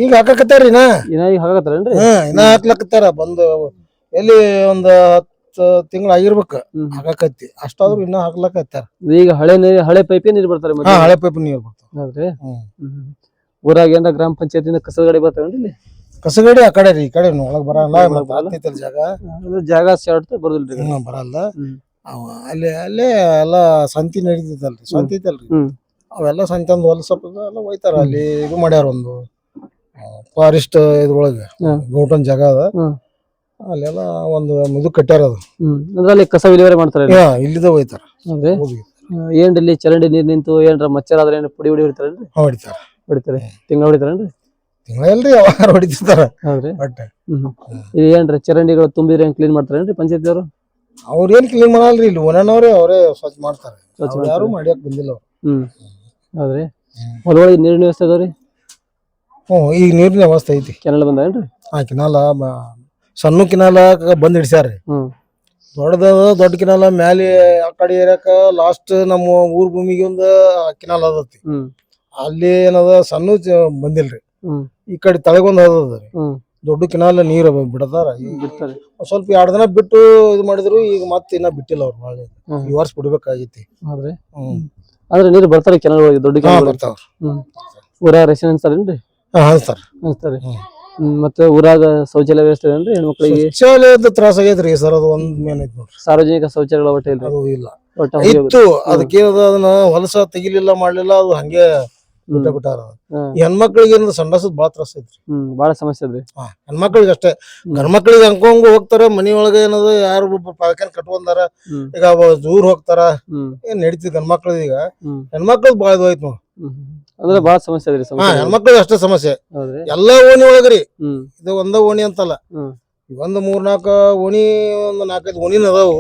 ಈಗ ಹಾಕಕತ್ತಾರಿ, ಇನ್ನ ಈಗ ಹಾಕತ್ತಾರೇನ್ರಿ? ಇನ್ನ ಹಾಕ್ಲಕತ್ತಾರ. ಬಂದ್ ಎಲ್ಲಿ ಒಂದ್ 10 ತಿಂಗಳ ಆಗಿರ್ಬೇಕ ಹಾಕಕತ್ತಿ, ಅಷ್ಟಾದ್ರೂ ಇನ್ನ ಹಾಕ್ಲಕತ್ತಾರ. ಈಗ ಹಳೆ ಪೈಪೇ ನೀರ್ ಬರ್ತಾರೆ? ಹಳೆ ಪೈಪ್ ನೀರ್ ಬರ್ತಾವ. ಹೌದ್ರಿ. ಊರಾಗ ಏನಾರ ಗ್ರಾಮ ಪಂಚಾಯತಿಂದ ಕಸದ ಗಾಡಿ ಬರ್ತಾವೇನ್ರಿ? ಕಸಗಡಿ ಆ ಕಡೆ ರೀ, ಈ ಕಡೆ ಒಳಗ್ ಬರಲ್ಲ. ಜಾಗ ಶಾರ್ಟ್ ಬರೋದಿಲ್ರಿ? ಬರಲ್ಲ. ಅಲ್ಲೇ ಎಲ್ಲಾ ಸಂತಿ ನಡೀತೈತಲ್ರಿ, ಸಂತಿ ಐತಲ್ರಿ, ಅವೆಲ್ಲ ಸಂತಿ ಒಂದ್ ಹೊಲ ಸ್ವಲ್ಪ ಎಲ್ಲ ಹೋಯ್ತಾರ. ಅಲ್ಲಿ ಇದು ಮಾಡ್ಯಾರ, ಒಂದು ಫಾರೆಸ್ಟ್ ಇದ್ರೊಳಗ ಗೌಟನ್ ಜಾಗ ಅದ, ಅಲ್ಲೆಲ್ಲ ಒಂದು ಇದು ಕಟ್ಟ್ಯಾರ. ಅದು ಅದ್ರಲ್ಲಿ ಕಸ ವಿಲೇವಾರಿ ಮಾಡ್ತಾರೆ? ಇಲ್ಲಿದ ಹೋಯ್ತಾರ. ಏನ್ರಿ ಚರಂಡಿ ನೀರ್ ನಿಂತು ಏನ್ರ ಮಚ್ಚರ್ ಆದ್ರೆ ಏನ್ ಪುಡಿ ಹೊಡಿತಾರೇನ್ರಿ? ಹೊಡಿತಾರೆ. ತಿಂಗಳ ಹೊಡಿತಾರೇನ್ರಿ? ತಿಂಗಳಲ್ರಿ, ಯಾವಾಗ ಹೊಡಿತಿರ್ತಾರ. ಹೌದ್ರಿ. ಏನ್ರಿ ಚರಂಡಿಗಳು ತುಂಬಿದ್ರೆ ಏನ್ ಕ್ಲೀನ್ ಮಾಡ್ತಾರೇನ್ರಿ ಪಂಚಾಯತಿ ಅವರು? ಅವ್ರ ಏನ್ ಕ್ಲೀನ್ ಮಾಡಲ್ರಿ, ಇಲ್ಲಿ ಒಣನವ್ರೆ ಅವರೇ ಸ್ವಚ್ಛ ಮಾಡ್ತಾರೆ. ಯಾರು ಮಾಡ್ಯಾಕ್ ಬಂದಿಲ್ಲ ಅವ್ರು. ಹೌದ್ರಿ. ಹೊಲೊಳಗೆ ನೀರಿನ ವ್ಯವಸ್ಥೆ ಅದಾವ್ರಿ? ಈಗ ನೀರಿನ ವ್ಯವಸ್ಥೆ ಐತಿ. ಕೆನಾಲ್ ಬಂದೇನ್ರಿ? ಕೆನಾಲ ಸಣ್ಣ ಕೆನಾಲ ಬಂದ್ ಹಿಡ್ಸ್ಯಾರ್ರಿ. ದೊಡ್ಡ ಕಿನಾಲ ಮ್ಯಾಲೆ ಆ ಕಡೆ ಏರಿಯಾಕ ಲಾಸ್ಟ್ ನಮ್ಮ ಊರ್ ಭೂಮಿಗೆ ಒಂದು ಕಿನಾಲ್ ಅದತಿ. ಅಲ್ಲಿ ಏನದ ಸಣ್ಣ ಬಂದಿಲ್ರಿ. ಈ ಕಡೆ ತಳಗೊಂದ್ ಅದದ್ರಿ. ದೊಡ್ಡ ಕಿನಾಲ ನೀರ್ ಬಿಡತಾರ. ಸ್ವಲ್ಪ 2 ದಿನ ಬಿಟ್ಟು ಇದು ಮಾಡಿದ್ರು. ಈಗ ಮತ್ತೆ ಇನ್ನ ಬಿಟ್ಟಿಲ್ಲ ಅವ್ರು. ಬಾಳೆ ಈ ವರ್ಷ ಬಿಡ್ಬೇಕಾಗೈತಿ. ಆದ್ರೆ ನೀರು ಬರ್ತಾರೆ ಕೆನಾಲ್ ದೊಡ್ಡ ಕೆನಾಲ್ ಬರ್ತಾವ. ಊರಾಗ ರೇಷನ್ ಅನ್ಸ್ತಾರೇನ್ರಿ? ಅನ್ಸ್ತಾರಿ. ಮತ್ತೆ ಊರಾಗ ಶೌಚಾಲಯ ವ್ಯವಸ್ಥೆ ಏನ್ರಿ ಹೆಣ್ಮಕ್ಳಿಗೆ? ಶೌಚಾಲಯದ ತ್ರಾಸ ಆಗೈತ್ರಿ ಸರ್. ಅದು ಒಂದ್ ಮೇನ್ ಐತಿ ನೋಡ್ರಿ. ಸಾರ್ವಜನಿಕ ಶೌಚಾಲಯಗಳ ಒಟ್ಟ ಇಲ್ಲ? ಅದು ಇಲ್ಲ. ಇತ್ತು ಅದಕ್ಕೇನದ ಅದನ್ನ ಹೊಲಸ ತೆಗಿಲಿಲ್ಲ ಮಾಡ್ಲಿಲ್ಲ. ಅದು ಹಂಗೆ ಬಿಟ್ಟಾರ. ಹೆಣ್ಮಕ್ಳಿಗೆ ಏನದ ಸಂಡಾಸದ್ ಬಾಳ ತ್ರಾಸ ಐತ್ರಿ. ಬಾಳ ಸಮಸ್ಯೆ ಅದ್ರಿ. ಹೆಣ್ಮಕ್ಳಿಗೆ ಅಷ್ಟೇ. ಗಂಡ್ಮಕ್ಳಿಗೆ ಹಂಗ ಹೋಗ್ತಾರ ಮನಿ ಒಳಗ ಏನದ ಯಾರು ಪಾಳ್ಕಾನ್ ಕಟ್ಕೊಂಡಾರ. ಈಗ ದೂರ್ ಹೋಗ್ತಾರ ಏನ್ ನಡೀತಿ. ಗಂಡ್ಮಕ್ಳದ ಈಗ ಹೆಣ್ಮಕ್ಳದ್ ಬಾಳ ಇದು ಐತ್ ನೋಡ್. ಅಂದ್ರೆ ಬಾಳ ಸಮಸ್ಯೆ ಅದ್ರಿ. ಹೆಣ್ಮಕ್ಳಿಗೆ ಅಷ್ಟೇ ಸಮಸ್ಯೆ. ಎಲ್ಲಾ ಓಣಿ ಒಳಗ್ರಿ. ಇದು ಒಂದ ಓಣಿ ಅಂತಲ್ಲ. ಒಂದ್ 3-4 ಓಣಿ, ಒಂದ್ 4-5 ಓಣಿನ ಅದಾವು.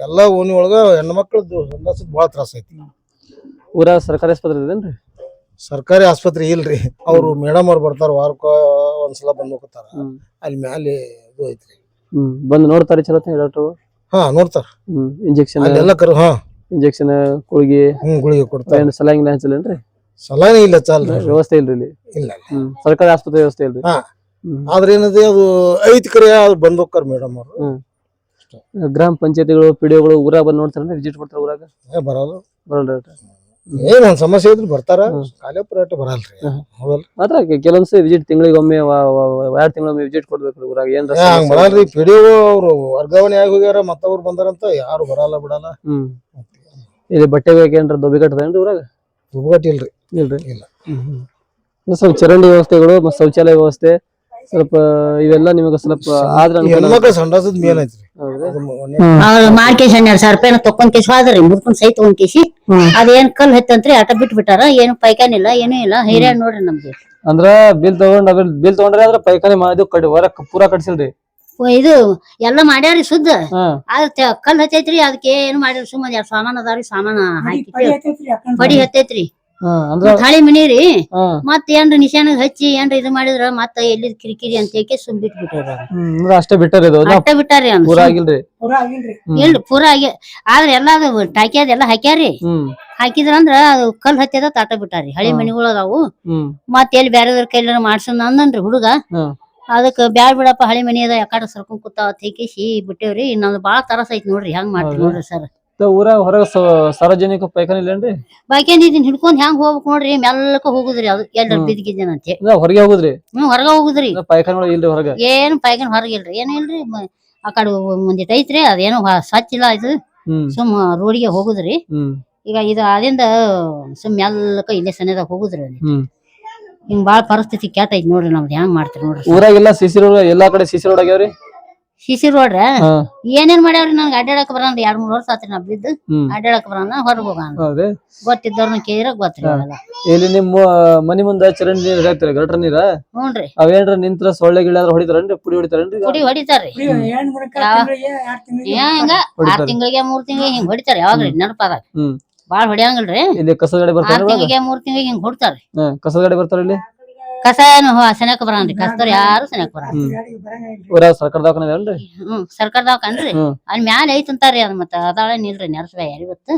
ಎಲ್ಲಾ ಓಣಿ ಒಳಗ ಹೆಣ್ಮಕ್ಳದ್ದು ಸಂಡಾಸದ್ ಬಾಳ ತ್ರಾಸ ಐತಿ. ಊರಾಗ ಸರ್ಕಾರಿ ಆಸ್ಪತ್ರೆ ಇದೇನ್ರಿ? ಸರ್ಕಾರಿ ಆಸ್ಪತ್ರೆ ಇಲ್ರಿ. ಅವ್ರು ಮೇಡಮ್ ಅವ್ರು ಬರ್ತಾರ. ವಾರಕ್ಕ ಒಂದ್ಸಲ ಬಂದ್ ಹೋಗ್ತಾರ. ಅಲ್ಲಿ ಮ್ಯಾಲೆ ಇದು ಐತ್ರಿ. ಬಂದ್ ನೋಡ್ತಾರ ಚಲೋ ಡಾಕ್ಟರ್? ನೋಡ್ತಾರ. ಇಂಜೆಕ್ಷನ್ ಎಲ್ಲ ಇಂಜೆಕ್ಷನ್ ಗುಳಿಗೆ ಗುಳಿಗೆ ಕೊಡ್ತಾರ. ಸಲಾಂಗಿ ಹಚ್ಚಲೇನ್ರಿ? ಸಲಾನೇ ಇಲ್ಲ. ಚಾಲ್ ವ್ಯವಸ್ಥೆ ಇಲ್ರಿ ಇಲ್ಲಿ? ಇಲ್ಲ. ಸರ್ಕಾರಿ ಆಸ್ಪತ್ರೆ ವ್ಯವಸ್ಥೆ ಇಲ್ರಿ? ಆದ್ರೆ ಏನದೆ ಅದು ಐತ್ ಕರೆ. ಅದು ಬಂದ್ ಹೋಗ್ತಾರ ಮೇಡಮ್ ಅವ್ರು. ಗ್ರಾಮ ಪಂಚಾಯತಿಗಳು ಪಿಡಿಒಗಳು ಊರಾಗ ಬಂದ್ ನೋಡ್ತಾರ? ವಿಸಿಟ್ ಕೊಡ್ತಾರ ಊರಾಗ? ಬರಲ್ರಿ. ಏನ್ ಸಮಸ್ಯೆ ಇದ್ರು ಬರ್ತಾರ. ಕಾಲೇ ಪುರಾಟ ಬರಲ್ರಿ. ಮಾತ್ರ ಕೆಲವೊಂದ್ಸರಿ ವಿಸಿಟ್ ತಿಂಗಳಿಗೊಮ್ಮೆ 2 ತಿಂಗಳಿಗೊಮ್ಮೆ ವಿಸಿಟ್ ಕೊಡ್ಬೇಕು ಊರಾಗ. ಏನ್ ಬರಲ್ರಿ. ಪಿಡಿಒ ಅವ್ರು ವರ್ಗಾವಣೆ ಆಗಿ ಹೋಗ್ಯಾರ. ಮತ್ತವ್ರು ಬಂದಾರಂತ ಯಾರು ಬರಲ್ಲ ಬಿಡಲ್ಲ. ಇಲ್ಲಿ ಬಟ್ಟೆ ಬೇಕೇನ್ರ ದೊಬ್ಬಿ ಕಟ್ಟದೇನ್ರಿ ಊರಾಗ? ದುಬ್ಬಗಟ್ಟಿ ಇಲ್ರಿ. ಇಲ್ಲ. ಸ್ವಲ್ಪ ಚರಂಡಿ ವ್ಯವಸ್ಥೆಗಳು ಮತ್ತು ಶೌಚಾಲಯ ವ್ಯವಸ್ಥೆ ಸ್ವಲ್ಪ ಇವೆಲ್ಲ ನಿಮಗೆ ಸ್ವಲ್ಪ ಆದ್ರೆ ಹೆಣ್ಮಕ್ಳ ಸಂಡಾಸದ್ ಮೇನ್ ಐತ್ರಿ. ಮಾರ್ಕೇಶ್ 12,000 ರೂಪಾಯಿ ತಕೊಂಡ್ ಕೇಸ್ ಹೋದ್ರಿ. ಮುರ್ಕೊಂಡ್ ಸೈ ತಗೊಂಡ್ ಕೇಸಿ ಅದೇನ್ ಕಲ್ ಹತ್ತಂತ್ರಿ. ಆಟ ಬಿಟ್ಟು ಬಿಟ್ಟಾರ. ಏನು ಪೈಕಾನ್ ಇಲ್ಲ, ಏನೂ ಇಲ್ಲ. ಹೈರಾಣ ನೋಡ್ರಿ ನಮ್ದು. ಅಂದ್ರ ಬಿಲ್ ತಗೊಂಡ್ರಿ ಆದ್ರ ಪೈಖಾನೆ ಮಾಡಿದ್ ಹೊರಕ್ ಪೂರಾ ಕಟ್ಸಿಲ್ರಿ? ಇದು ಎಲ್ಲಾ ಮಾಡ್ಯಾರಿ ಸುದ್ದ. ಕಲ್ ಹತ್ತೈತ್ರಿ. ಅದಕ್ಕೆ ಏನು ಮಾಡಿರಿ. ಸುಮ್ಮನೆ 2 ಸಾಮಾನ್ ಅದಾವ್ರಿ. ಸಾಮಾನ ಹಾಕಿ ಪಡಿ ಹತ್ತೈತ್ರಿ. ಹಳಿ ಮನಿರಿ. ಮತ್ ಏನ್ರಿ ನಿಶಾನ ಹಚ್ಚಿ ಏನ್ರಿ ಇದು ಮಾಡಿದ್ರ ಮತ್ತ ಎಲ್ಲಿ ಕಿರಿಕಿರಿ ಅಂತ ಹೇಳಿ ಸುಮ್ ಬಿಟ್ಟು ಬಿಟ್ಟಾರ. ಅಷ್ಟೇ ಬಿಟ್ಟಾರಿ? ಅಷ್ಟೇ ಬಿಟ್ಟಾರಿ. ಇಲ್ರಿ ಪೂರಾ ಆಗಿ. ಆದ್ರೆ ಎಲ್ಲಾ ಟಾಕಿ ಅದೆಲ್ಲಾ ಹಾಕ್ಯಾರಿ. ಹಾಕಿದ್ರಂದ್ರ ಅದು ಕಲ್ ಹತ್ತದ ತಾಟ ಬಿಟ್ಟಾರಿ. ಹಳಿ ಮನಿಗಳು ಅದಾವು. ಮತ್ ಎಲ್ಲಿ ಬ್ಯಾರೆದವ್ರ ಕೈಲಾರ ಮಾಡ್ಸೋಣ ಅಂದನ್ರಿ ಹುಡುಗ. ಅದಕ್ಕ ಬ್ಯಾಡ್ ಬಿಡಪ್ಪ ಹಳಿ ಮನಿ ಅದ ಯಾಕಡೆ ಸರ್ಕೊಂಡ್ ಕೂತಾವ ತೇಕಿಸಿ ಬಿಟ್ಟೇವ್ರಿ. ನಮ್ದು ಬಾಳ ತರಸ ಐತಿ ನೋಡ್ರಿ. ಹೆಂಗ್ ಮಾಡ್ತೀವಿ ನೋಡ್ರಿ ಸರ್. ಊರಾಗ ಹೊರಗ ಸಾರ್ವಜನಿಕ ಪೈಖಾನೆ ಇಲ್ಲೇನ್ರಿ? ಪೈಖಾನೆ ಇದನ್ ಹಿಡ್ಕೊಂಡ್ ಹೆಂಗ್ ಹೋಗ್ಬೇಕು ನೋಡ್ರಿ. ಮೆಲ್ಲಕ ಹೋಗುದ್ರಿ. ಅದು ಎಲ್ಲರ ಬಿದ್ದಿಗಿದ್ದೇನ ಅಂತ ಹೊರಗೆ ಹೋಗುದ್ರಿ? ಹೊರಗ ಹೋಗುದ್ರಿ. ಪೈಖಾನೆ ಇಲ್ರಿ ಹೊರಗ? ಏನು ಪೈಖಾನೆ ಹೊರಗಿಲ್ರಿ. ಏನು ಇಲ್ರಿ. ಆ ಕಡೆ ಮುಂದಿಟ್ ಐತ್ರಿ. ಅದೇನೋ ಸಚ್ಚಿಲ್ಲ ಇದು. ಸುಮ್ ರೋಡಿಗೆ ಹೋಗುದ್ರಿ. ಈಗ ಇದು ಅದಿಂದ ಸುಮ್ ಮೆಲ್ಲಕ ಇಲ್ಲೇ ಸನೇದಾಗ ಹೋಗುದ್ರಿ. ಹಿಂಗ್ ಬಾಳ ಪರಿಸ್ಥಿತಿ ಕೆಟ್ಟ ಐತಿ ನೋಡ್ರಿ ನಮ್ದು. ಹೆಂಗ್ ಮಾಡ್ತೀರಿ ನೋಡ್ರಿ. ಊರಾಗೆಲ್ಲ ಸಿಸಿ ರೋಡ್ ಎಲ್ಲಾ ಕಡೆ ಸಿಸಿ ರೋಡ್ ಆಗ್ಯಾವ್ರಿ? ಸಿಸಿ ರೋಡ್ರ ಏನೇನ್ ಮಾಡ್ಯಾವ್ರಿ? ನನ್ಗೆ ಅಡ್ಡಾಡಕ್ ಬರಲ್ಲ. 2-3 ವರ್ಷ ಆತ್ರಿ ನಾ ಬಿದ್ದು. ಅಡ್ಡಾಡಕ್ ಬರಲ್ಲ. ಹೊರಗ್ ಹೋಗಲ್ಲ. ಗೊತ್ತಿದ್ದವ್ರನ್ನ ಕೇಳಿರ ಗೊತ್ತಿಲ್ಲ. ಇಲ್ಲಿ ನಿಮ್ಮ ಮನಿ ಮುಂದ ಚರಂಡಿ ನೀರ್ ಹಾಕ್ತಾರ? ಗಟರ್ ನೀರ? ಹ್ಞೂನ್ರಿ. ಅವೇನ್ರ ನಿಂತ್ರ ಸೊಳ್ಳೆ ಗಿಳ್ಯಾದ್ರ ಹೊಡಿತಾರೇನ್ರಿ? ಪುಡಿ ಹೊಡಿತಾರೇನ್ರಿ? ಪುಡಿ ಹೊಡಿತಾರ್ರಿ. ಹಿಂಗ 6 ತಿಂಗಳಿಗೆ 3 ತಿಂಗಳಿಗೆ ಹಿಂಗ್ ಹೊಡಿತಾರ. ಯಾವಾಗ್ರಿ ನೆನಪದಾಗ ಬಾಳ್ ಹೊಡಿಯಂಗಿಲ್ರಿ. ಇಲ್ಲಿ ಕಸದ ಗಾಡಿ ಬರ್ತಾರ? 6 ತಿಂಗಳಿಗೆ 3 ತಿಂಗಳಿಗೆ ಹಿಂಗ್ ಹೊಡ್ತಾರ್ರಿ. ಕಸದ ಗಾಡಿ ಬರ್ತಾರ ಇಲ್ಲಿ? ಕಸ ಏನು ಸೆನಕ್ ಬರಲ್ರಿ. ಕಸದವ್ರ ಯಾರು ಸೆನಕ್ ಬರಲ್ಲ. ಊರಾಗ ಸರ್ಕಾರ ದವಾಖಾನೆ ಅಲ್ರಿ? ಸರ್ಕಾರ ದವಾಖಾನ್ರಿ. ಅಲ್ಲಿ ಮ್ಯಾಲ ಐತಂತಾರಿ. ಅದ್ ಮತ್ತ ಅದಾಳ ನಿಲ್ರಿ ನೆರಸ್ಬಾಯಿ ಯಾರಿಗೊತ್ತು.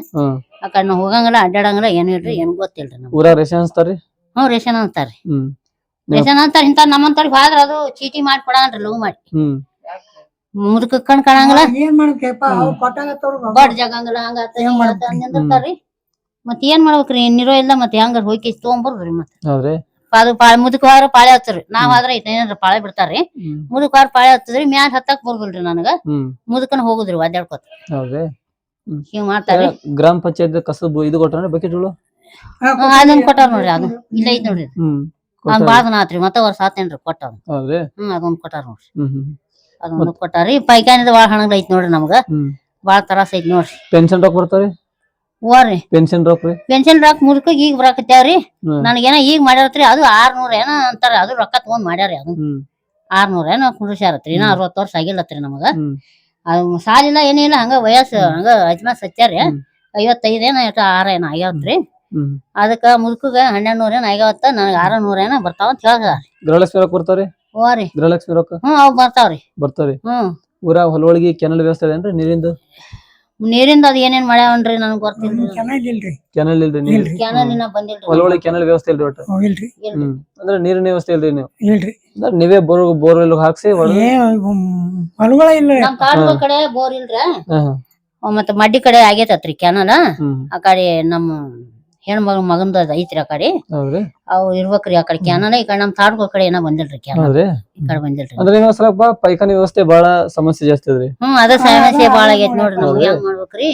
ಆ ಕಡೆ ನಾವ್ ಹೋಗಂಗಿಲ್ಲ ಅಡ್ಡಾಡಂಗಿಲ್ಲ. ಏನು ಇಲ್ರಿ. ಏನ್ ಗೊತ್ತಿಲ್ರಿ ನಮ್ಗೆ. ಊರಾಗ ರೇಷನ್ ಅನ್ಸ್ತಾರ್ರಿ? ರೇಷನ್ ಅಂತಾರ್ರಿ. ರೇಷನ್ ಅಂತಾರ. ಇಂತ ನಮ್ಮಂತವ್ರಿಗೆ ಹೋದ್ರ ಅದು ಚೀಟಿ ಮಾಡಿ ಕೊಡನ್ರಿ. ಲವ್ ಮಾಡಿ ಮುದುಕ ಕಣ್ ಕಾಣಂಗಿಲ್ಲ. ಬಡ್ ಜಗಂಗಿಲ್ಲ. ಹಂಗಾರ್ತಾರಿ. ಮತ್ ಏನ್ ಮಾಡ್ಬೇಕ್ರಿ? ನೀರೋ ಇಲ್ಲ. ಮತ್ ಹೆಂಗಾರ ಹೋಗಿ ತಗೊಂಬರ್ರಿ. ಮತ್ ಅದು ಮುದುಕ ಹೋದ್ರ ಪಾಳೆ ಹತ್ತರಿ. ನಾವ್ ಆದ್ರ ಏನಾರ ಪಾಳೆ ಬಿಡ್ತಾರ್ರಿ. ಮುದುಕ ಹೋದ್ರ ಪಾಳೆ ಹತ್ತದ್ರಿ. ಮ್ಯಾಲ ಹತ್ತಕ್ ಬರ್ದಲ್ರಿ ನನಗ. ಮುದುಕನ ಹೋಗುದ್ರಿ ಒದ್ದಾಡ್ಕೊತ. ಹಿಂಗ್ ಮಾಡ್ತಾರ್ರಿ. ಗ್ರಾಮ ಪಂಚಾಯತ್ ಕಸಬ್ ಇದು ಕೊಟ್ಟಾರ ಬಕೆಟ್ಗಳು? ಅದನ್ನ ಕೊಟ್ಟಾರ ನೋಡ್ರಿ. ಅದು ಇಲ್ಲ ಐತ್ ನೋಡ್ರಿ. ಅದ್ ಬಾಳ ದಿನ ಆತ್ರಿ. ಮತ್ತೆ ವರ್ಷ ಆತೇನ್ರಿ ಕೊಟ್ಟ. ಅದೊಂದ್ ಕೊಟ್ಟಾರ ನೋಡ್ರಿ. ಅದೊಂದು ಕೊಟ್ಟಾರಿ. ಪೈಖಾನಿದ ಬಾಳ ಹಣಗ್ ಐತ್ ನೋಡ್ರಿ ನಮ್ಗ. ಬಾಳ ತ್ರಾಸ ಐತ್ ನೋಡ್ರಿ. ಪೆನ್ಷನ್ ರೊಕ್ಕ ಬರ್ತಾವ್ರಿ? ಪೆನ್ಷನ್ ರೊಕ್ಕ ಮುದುಕ ಈಗ ಬರಾಕತ್ಯಾವ್ರಿ. ನನಗೇನ ಈಗ ಮಾಡ್ಯಾರತ್ರಿ. ಅದು 600 ಏನೋ ಅಂತಾರ. ಅದು ರೊಕ್ಕ ತಗೊಂಡ್ ಮಾಡ್ಯಾರಿ. ಅದು 600 ಏನೋ ಕುಡಿಸ್ಯಾರತ್ರಿ. ಇನ್ನ 60 ವರ್ಷ ಆಗಿಲ್ಲತ್ರಿ ನಮಗ. ಅದು ಸಾಲಿಲ್ಲ ಏನಿಲ್ಲ. ಹಂಗ ವಯಸ್ಸು ಹಂಗ ಅಜ್ಮಾಸ್ ಹಚ್ಚಾರಿ. 55 ಏನೋ 6 ಏನೋ ಆಗ್ಯಾವತ್ರಿ. ಅದಕ್ಕ ಮುದುಕಗ 1200 ಏನೋ ಆಗ್ಯಾವತ್ತ. ನನಗ 600 ಏನೋ ಬರ್ತಾವಂತ ಹೇಳ್ದ. ಗೃಹಲಕ್ಷ್ಮಿ ರೊಕ್ಕ ಬರ್ತಾವ್ರಿ? ಗೃಹಲಕ್ಷ್ಮಿ ರೊಕ್ಕ ಅವ್ ಬರ್ತಾವ್ರಿ. ಊರಾಗ ಹೊಲೊಳಗಿ ಕೆನಲ್ ವ್ಯವಸ್ಥೆ ಅದೇನ್ರಿ ನೀರಿಂದು? ನೀರಿಂದ ಅದ್ ಏನೇನ್ ಮಾಡ್ಯಾವನ್ರಿ ನನಗ್ ಗೊತ್ತಿಲ್ರಿ. ಕೆನಲ್ ಇಲ್ರಿ ನೀರ್? ಕ್ಯಾನಲ್ ಇನ್ನ ಬಂದಿಲ್ರಿ. ಹೊಲೊಳಗಿ ಕೆನಲ್ ವ್ಯವಸ್ಥೆ ಇಲ್ರಿ ಒಟ್ಟ? ಇಲ್ರಿ. ಅಂದ್ರೆ ನೀರಿನ ವ್ಯವಸ್ಥೆ ಇಲ್ರಿ ನೀವು? ಅಂದ್ರೆ ನೀವೇ ಬೋರ್ವೆಲ್ ಹಾಕ್ಸಿ ನಮ್ ತಾಡ್ಗಳ ಕಡೆ ಬೋರ್ ಇಲ್ರಿ. ಮತ್ತ ಮಡ್ಡಿ ಕಡೆ ಆಗೇತತ್ರಿ ಕ್ಯಾನಲ್. ಆ ಕಡೆ ನಮ್ಮ ಹೆಣ್ಮಗ ಮಗಂದ ಐತ್ರಿ ಆ ಕಡೆ. ಅವ್ ಇರ್ಬೇಕ್ರಿ ಆ ಕಡೆ ಕ್ಯಾನಲ್. ಈ ಕಡೆ ನಮ್ ತಾಡ್ಗಳ ಕಡೆ ಏನೋ ಬಂದಿಲ್ರಿ ಕ್ಯಾನಲ್. ಈ ಕಡೆ ಬಂದಿಲ್ರಿ. ಅಂದ್ರೆ ಸ್ವಲ್ಪ ಪೈಖಾನೆ ವ್ಯವಸ್ಥೆ ಬಹಳ ಸಮಸ್ಯೆ ಜಾಸ್ತಿ ಅದ್ರಿ. ಅದ ಸಮಸ್ಯೆ ಬಾಳ ಆಗೈತಿ ನೋಡ್ರಿ. ನಮ್ಗೆ ಹೆಂಗ್ ಮಾಡ್ಬೇಕ್ರಿ?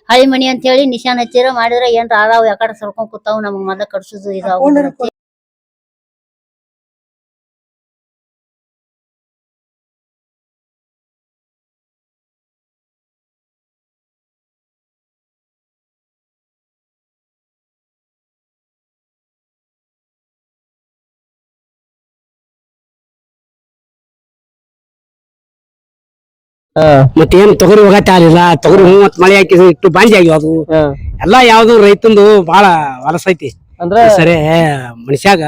ಹಳಿ ಮನಿ ಅಂತ ಹೇಳಿ ನಿಶಾನ್ ಹಚ್ಚಿರ ಮಾಡಿದ್ರ ಏನ್ರ ಆದಾವ್ ಯಾಕಡೆ ಸರ್ಕೊಂಡ್ ಕೂತಾವ್. ನಮಗ್ ಮೊದ್ಲ ಕಡ್ಸುದು ಇದಾವ. ಮತ್ತೇನ್ ತೊಗರಿ ಹೋಗತ್ತೆ ಆಗಲಿಲ್ಲ. ತೊಗರಿ ಮತ್ ಮಳೆ ಹಾಕಿದ್ರು ಇಟ್ಟು ಬಾಂಜಿ ಆಗ್ಯಾವ. ಅದು ಎಲ್ಲಾ ಯಾವ್ದು ರೈತಂದು ಬಾಳ ವಲಸೈತಿ. ಅಂದ್ರೆ ಸರಿ ಮನುಷ್ಯಾಗ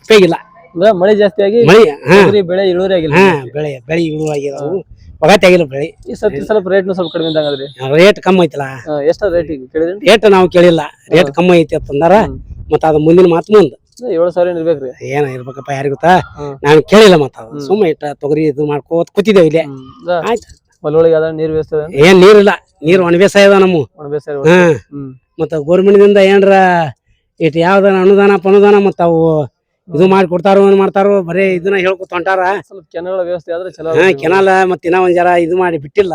ಉಪಯೋಗಿಲ್ಲ. ಮಳೆ ಜಾಸ್ತಿ ಆಗಿ ಮಳೆ ಬೆಳೆ ಇಳುವರಿ ಆಗಿಲ್ಲ. ಬೆಳೆ ಇಳುವರಿ ಆಗಿದಾವು. ಒಗತ್ತೆ ಆಗಿಲ್ಲ ಬೆಳೆ. ಈ ಸತಿ ಸ್ವಲ್ಪ ರೇಟ್ ಸ್ವಲ್ಪ ಕಡಿಮೆ ಇದ್ದಂಗದ್ರಿ. ರೇಟ್ ಕಮ್ಮಿ ಐತಿಲ್ಲ. ಎಷ್ಟ ರೇಟ್ ಕೇಳಿದ್ರಿ? ರೇಟ್ ನಾವು ಕೇಳಿಲ್ಲ. ರೇಟ್ ಕಮ್ಮಿ ಐತಿ ಅಂತಂದಾರ. ಮತ್ತ ಅದ ಮುಂದಿನ ಮಾತು ಮುಂದ್ 7,000 ಇರ್ಬೇಕ್ರಿ. ಏನ ಇರ್ಬೇಕಪ್ಪ ಯಾರಿಗ ಗೊತ್ತಾ. ನಾನು ಕೇಳಿಲ್ಲ. ಮತ್ತ ಸುಮ್ಮ ಇಟ್ಟ ತೊಗರಿ ಇದು ಮಾಡ್ಕೋತ ಕೂತಿದ್ದೇವೆ ಇಲ್ಲೇ. ಆಯ್ತು. ಹೊಲೊಳಗೆ ಅದ ನೀರ್ ವ್ಯವಸ್ಥೆ? ಏನ್ ನೀರಿಲ್ಲ. ನೀರ್ ಒಣ ಬೇಸಾಯ ಅದ ನಮ್ಮ. ಮತ್ತ ಗೋರ್ಮೆಂಟ್ ಏನ್ರ ಇಟ್ ಯಾವ್ದ ಅನುದಾನ ಪನುದಾನ ಮತ್ತ ಅವು ಇದು ಮಾಡಿ ಕೊಡ್ತಾರೋ ಏನ್ ಮಾಡ್ತಾರೋ ಬರೇ ಇದನ್ನ ಹೇಳ್ಕೊತ ಹೊಂಟಾರ. ಸ್ವಲ್ಪ ಕೆನಾಲ್ ವ್ಯವಸ್ಥೆ ಆದ್ರೆ ಚಲೋ. ಕೆನಾಲ್ ಮತ್ತ ಇನ್ನ ಒಂದ್ ಜರ ಇದು ಮಾಡಿ ಬಿಟ್ಟಿಲ್ಲ.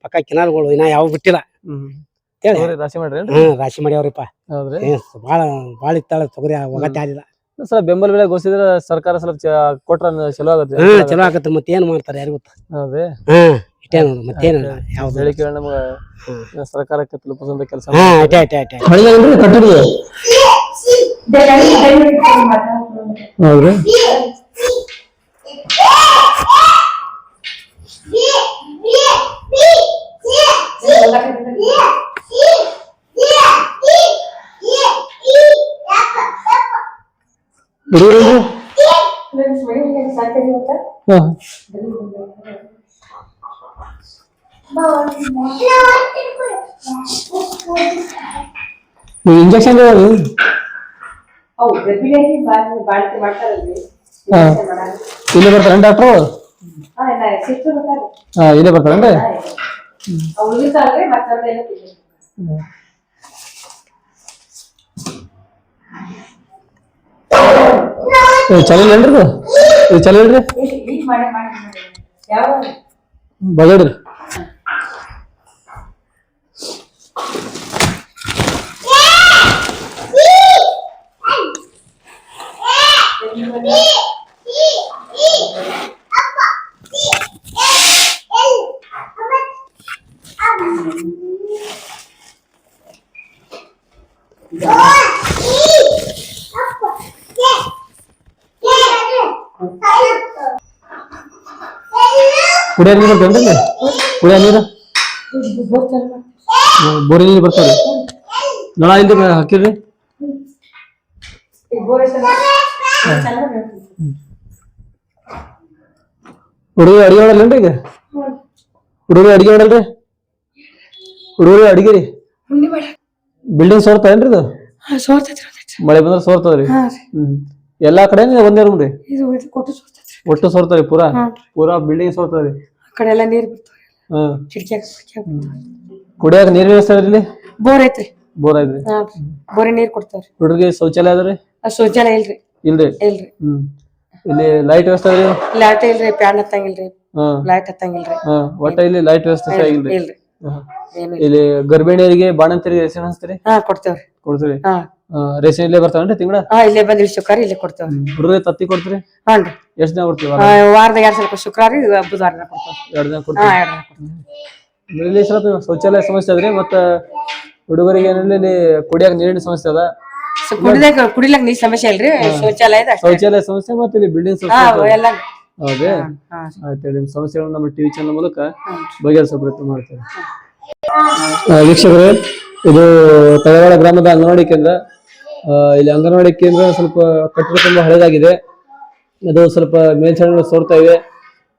ಪಕ್ಕ ಕೆನಾಲ್ಗಳು ಇನ್ನ ಯಾವ ಬಿಟ್ಟಿಲ್ಲ. ರಾಶಿ ಮಾಡ್ರಿ? ರಾಶಿ ಮಾಡ್ಯಾವ್ರಿಪ್ಪ. ಬಾಳ ಇತ್ತಾಳ ತೊಗರಿ ಒಗತ್ತೆ ಆಗಿಲ್ಲ. ಸ್ವಲ್ಪ ಬೆಂಬಲ ಬೆಲೆ ಘೋಷಿಸಿದ್ರೆ ಸರ್ಕಾರ ಸ್ವಲ್ಪ ಕೊಟ್ರ ಚಲೋ ಆಗುತ್ತೆ. ಚಲೋ ಆಗತ್ತೆ. ಮತ್ತೆ ಏನ್ ಮಾಡ್ತಾರೆ ಯಾರಿಗ ಗೊತ್ತ. ಹೌದೇ? ಇಟ್ಟೇ ನೋಡು ಮತ್ತೇನಿಲ್ಲ. ಯಾವ್ದು ಹೇಳಿಕೆ ನಮಗ ಸರ್ಕಾರಕ್ಕೆ ತಲುಪಿಸುವಂತ ಕೆಲಸ. ಹೌದ್ರಿ? ಇಂಜೆಕ್ಷನ್ ಇಲ್ಲೇ ಬರ್ತಾರ ಡಾಕ್ಟ್ರು? ಇಲ್ಲೇ ಬರ್ತಾರೇನ್ರಿ? ಚಲೋ ಇಲ್ರಿ? ಇದು ಚಲೋ ಇಲ್ರಿ? ಬಗಡ್ರಿ. ಕುಡಿಯೋ ನೀರು ಬರ್ತೇನ್ರಿ? ಕುಡಿಯೋ ನೀರು ಬೋರಿನ ನೀರು ಬರ್ತಾವ್ರಿ? ನಳ ಇಲ್ರಿ ಹಾಕಿರ್ರಿ? ಹುಡುಗರು ಅಡಿಗೆ ಮಾಡಲ್ಲೇನ್ರಿ ಈಗ? ಹುಡುಗರು ಅಡಿಗೆ ಮಾಡಲ್ರಿ? ಹುಡುಗರು ಅಡಿಗೆ ರೀ? ಬಿಲ್ಡಿಂಗ್ ಸೋರ್ತಾವೇನ್ರಿ ಇದು? ಮಳೆ ಬಂದ್ರೆ ಸೋರ್ತದ್ರಿ? ಎಲ್ಲಾ ಕಡೆ ಒಂದೇ ರೂಮ್ ರೀ? ಒಟ್ಟು ಸೋರ್ತಾವ್ರಿ? ಪೂರಾ ಬಿಲ್ಡಿಂಗ್ ಸೋರ್ತದ್ರಿ? ಕುಡಿಯಾಕ ನೀರ್ ವ್ಯವಸ್ಥೆ ಇಲ್ಲಿ? ಬೋರ್ ಐತ್ರಿ. ಬೋರ್ ಐತ್ರಿ? ಬೋರಿನ ನೀರ್ ಕೊಡ್ತಾವ್ರಿ. ಹುಡುಗರಿಗೆ ಶೌಚಾಲಯ ಅದ್ರಿ? ಶೌಚಾಲಯ ಇಲ್ರಿ. ಇಲ್ರಿ? ಇಲ್ಲಿ ಲೈಟ್ ವ್ಯವಸ್ಥೆ ಅದ್ರಿ? ಲೈಟ್ ಇಲ್ರಿ. ಫ್ಯಾನ್ ಹತ್ತಂಗಿಲ್ರಿ. ಲೈಟ್ ಹತ್ತಂಗಿಲ್ರಿ. ಒಟ್ಟ ಇಲ್ಲಿ ಲೈಟ್ ವ್ಯವಸ್ಥೆ ಇಲ್ರಿ? ಇಲ್ಲಿ ಗರ್ಭಿಣಿಯರಿಗೆ ಬಾಣಂತಿಯರಿಗೆ ರೇಷನ್ ಹಚ್ತೀರಿ? ಕೊಡ್ತೇವ್ರಿ. ಕೊಡ್ತೀರಿ? ರೇಷನ್ ಇಲ್ಲೇ ಬರ್ತಾವೇನ್ರಿ ತಿಂಗಳ? ಇಲ್ಲೇ ಬಂದ್ರಿ ಶುಕ್ರವಾರ ಇಲ್ಲೇ ಕೊಡ್ತೇವ್ರಿ. ಹುಡುಗರಿಗೆ ತತ್ತಿ ಕೊಡ್ತೀರಿ? ಹಾನ್ರಿ. ಎಷ್ಟ್ ದಿನ ಕೊಡ್ತೀವಿ? ವಾರದಾಗ 2 ಸಲ ಶುಕ್ರವಾರ ಬುಧವಾರ ಕೊಡ್ತೇವೆ. 2 ದಿನ ಕೊಡ್ತೀವಿ? ಇಲ್ಲಿ ಸ್ವಲ್ಪ ಶೌಚಾಲಯ ಸಮಸ್ಯೆ ಅದ್ರಿ. ಮತ್ತ ಹುಡುಗರಿಗೆ ಏನಲ್ಲಿ ಕುಡಿಯಾಕ ನೀರಿನ ಸಮಸ್ಯೆ ಅದ? ಕುಡಿಲಾಕ ನೀರ್ ಸಮಸ್ಯೆ ಇಲ್ರಿ. ಶೌಚಾಲಯ ಸಮಸ್ಯೆ ಮತ್ತೆ ಇಲ್ಲಿ ಬಿಲ್ಡಿಂಗ್ ಸಮಸ್ಯೆ. ಹೌದೇ? ಆಯ್ತು. ನಿಮ್ ಸಮಸ್ಯೆಗಳನ್ನ ನಮ್ಮ ಟಿವಿ ಚಾನಲ್ ಮೂಲಕ ಬಗೆಹರಿಸೋ ಪ್ರಯತ್ನ ಮಾಡ್ತೇವೆ. ವೀಕ್ಷಕರೇ, ಇದು ತಳವಾಡ ಗ್ರಾಮದ ಅಂಗನವಾಡಿ ಕೇಂದ್ರ. ಇಲ್ಲಿ ಅಂಗನವಾಡಿ ಕೇಂದ್ರ ಸ್ವಲ್ಪ ಕಟ್ಟಡ ತುಂಬಾ ಹಳೆದಾಗಿದೆ. ಅದು ಸ್ವಲ್ಪ ಮೇಲ್ಛಾವಣಿಗಳು ಸೋರ್ತಾ ಇವೆ.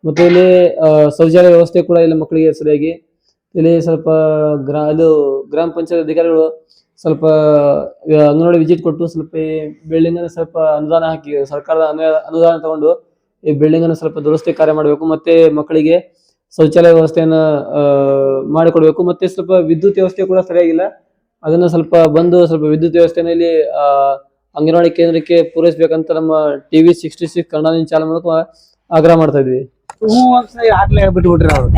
ಮತ್ತೆ ಇಲ್ಲಿ ಶೌಚಾಲಯ ವ್ಯವಸ್ಥೆ ಕೂಡ ಇಲ್ಲ ಮಕ್ಕಳಿಗೆ ಸರಿಯಾಗಿ. ಇಲ್ಲಿ ಸ್ವಲ್ಪ ಗ್ರಾಮ ಪಂಚಾಯತ್ ಅಧಿಕಾರಿಗಳು ಸ್ವಲ್ಪ ಅಂಗನವಾಡಿ ವಿಸಿಟ್ ಕೊಟ್ಟು ಸ್ವಲ್ಪ ಈ ಬಿಲ್ಡಿಂಗ್ ಅನ್ನು ಸ್ವಲ್ಪ ಅನುದಾನ ಹಾಕಿ ಸರ್ಕಾರದ ಅನುದಾನ ತಗೊಂಡು ಈ ಬಿಲ್ಡಿಂಗ್ ಅನ್ನು ಸ್ವಲ್ಪ ದುರಸ್ತಿ ಕಾರ್ಯ ಮಾಡಬೇಕು. ಮತ್ತೆ ಮಕ್ಕಳಿಗೆ ಶೌಚಾಲಯ ವ್ಯವಸ್ಥೆಯನ್ನ ಮಾಡಿಕೊಡ್ಬೇಕು. ಮತ್ತೆ ಸ್ವಲ್ಪ ವಿದ್ಯುತ್ ವ್ಯವಸ್ಥೆ ಕೂಡ ಸರಿಯಾಗಿಲ್ಲ, ಅದನ್ನ ಸ್ವಲ್ಪ ಸ್ವಲ್ಪ ವಿದ್ಯುತ್ ವ್ಯವಸ್ಥೆನ ಇಲ್ಲಿ ಅಂಗನವಾಡಿ ಕೇಂದ್ರಕ್ಕೆ ಪೂರೈಸಬೇಕಂತ ನಮ್ಮ ಟಿವಿ 66 ಕನ್ನಡ ನ್ಯೂಸ್ ಚಾನಲ್ ಮೂಲಕ ಆಗ್ರಹ ಮಾಡ್ತಾ ಇದ್ವಿ. ಹಾಕ್ಲೇ ಬಿಟ್ಬಿಟ್ರಿ ಅವ್ರು.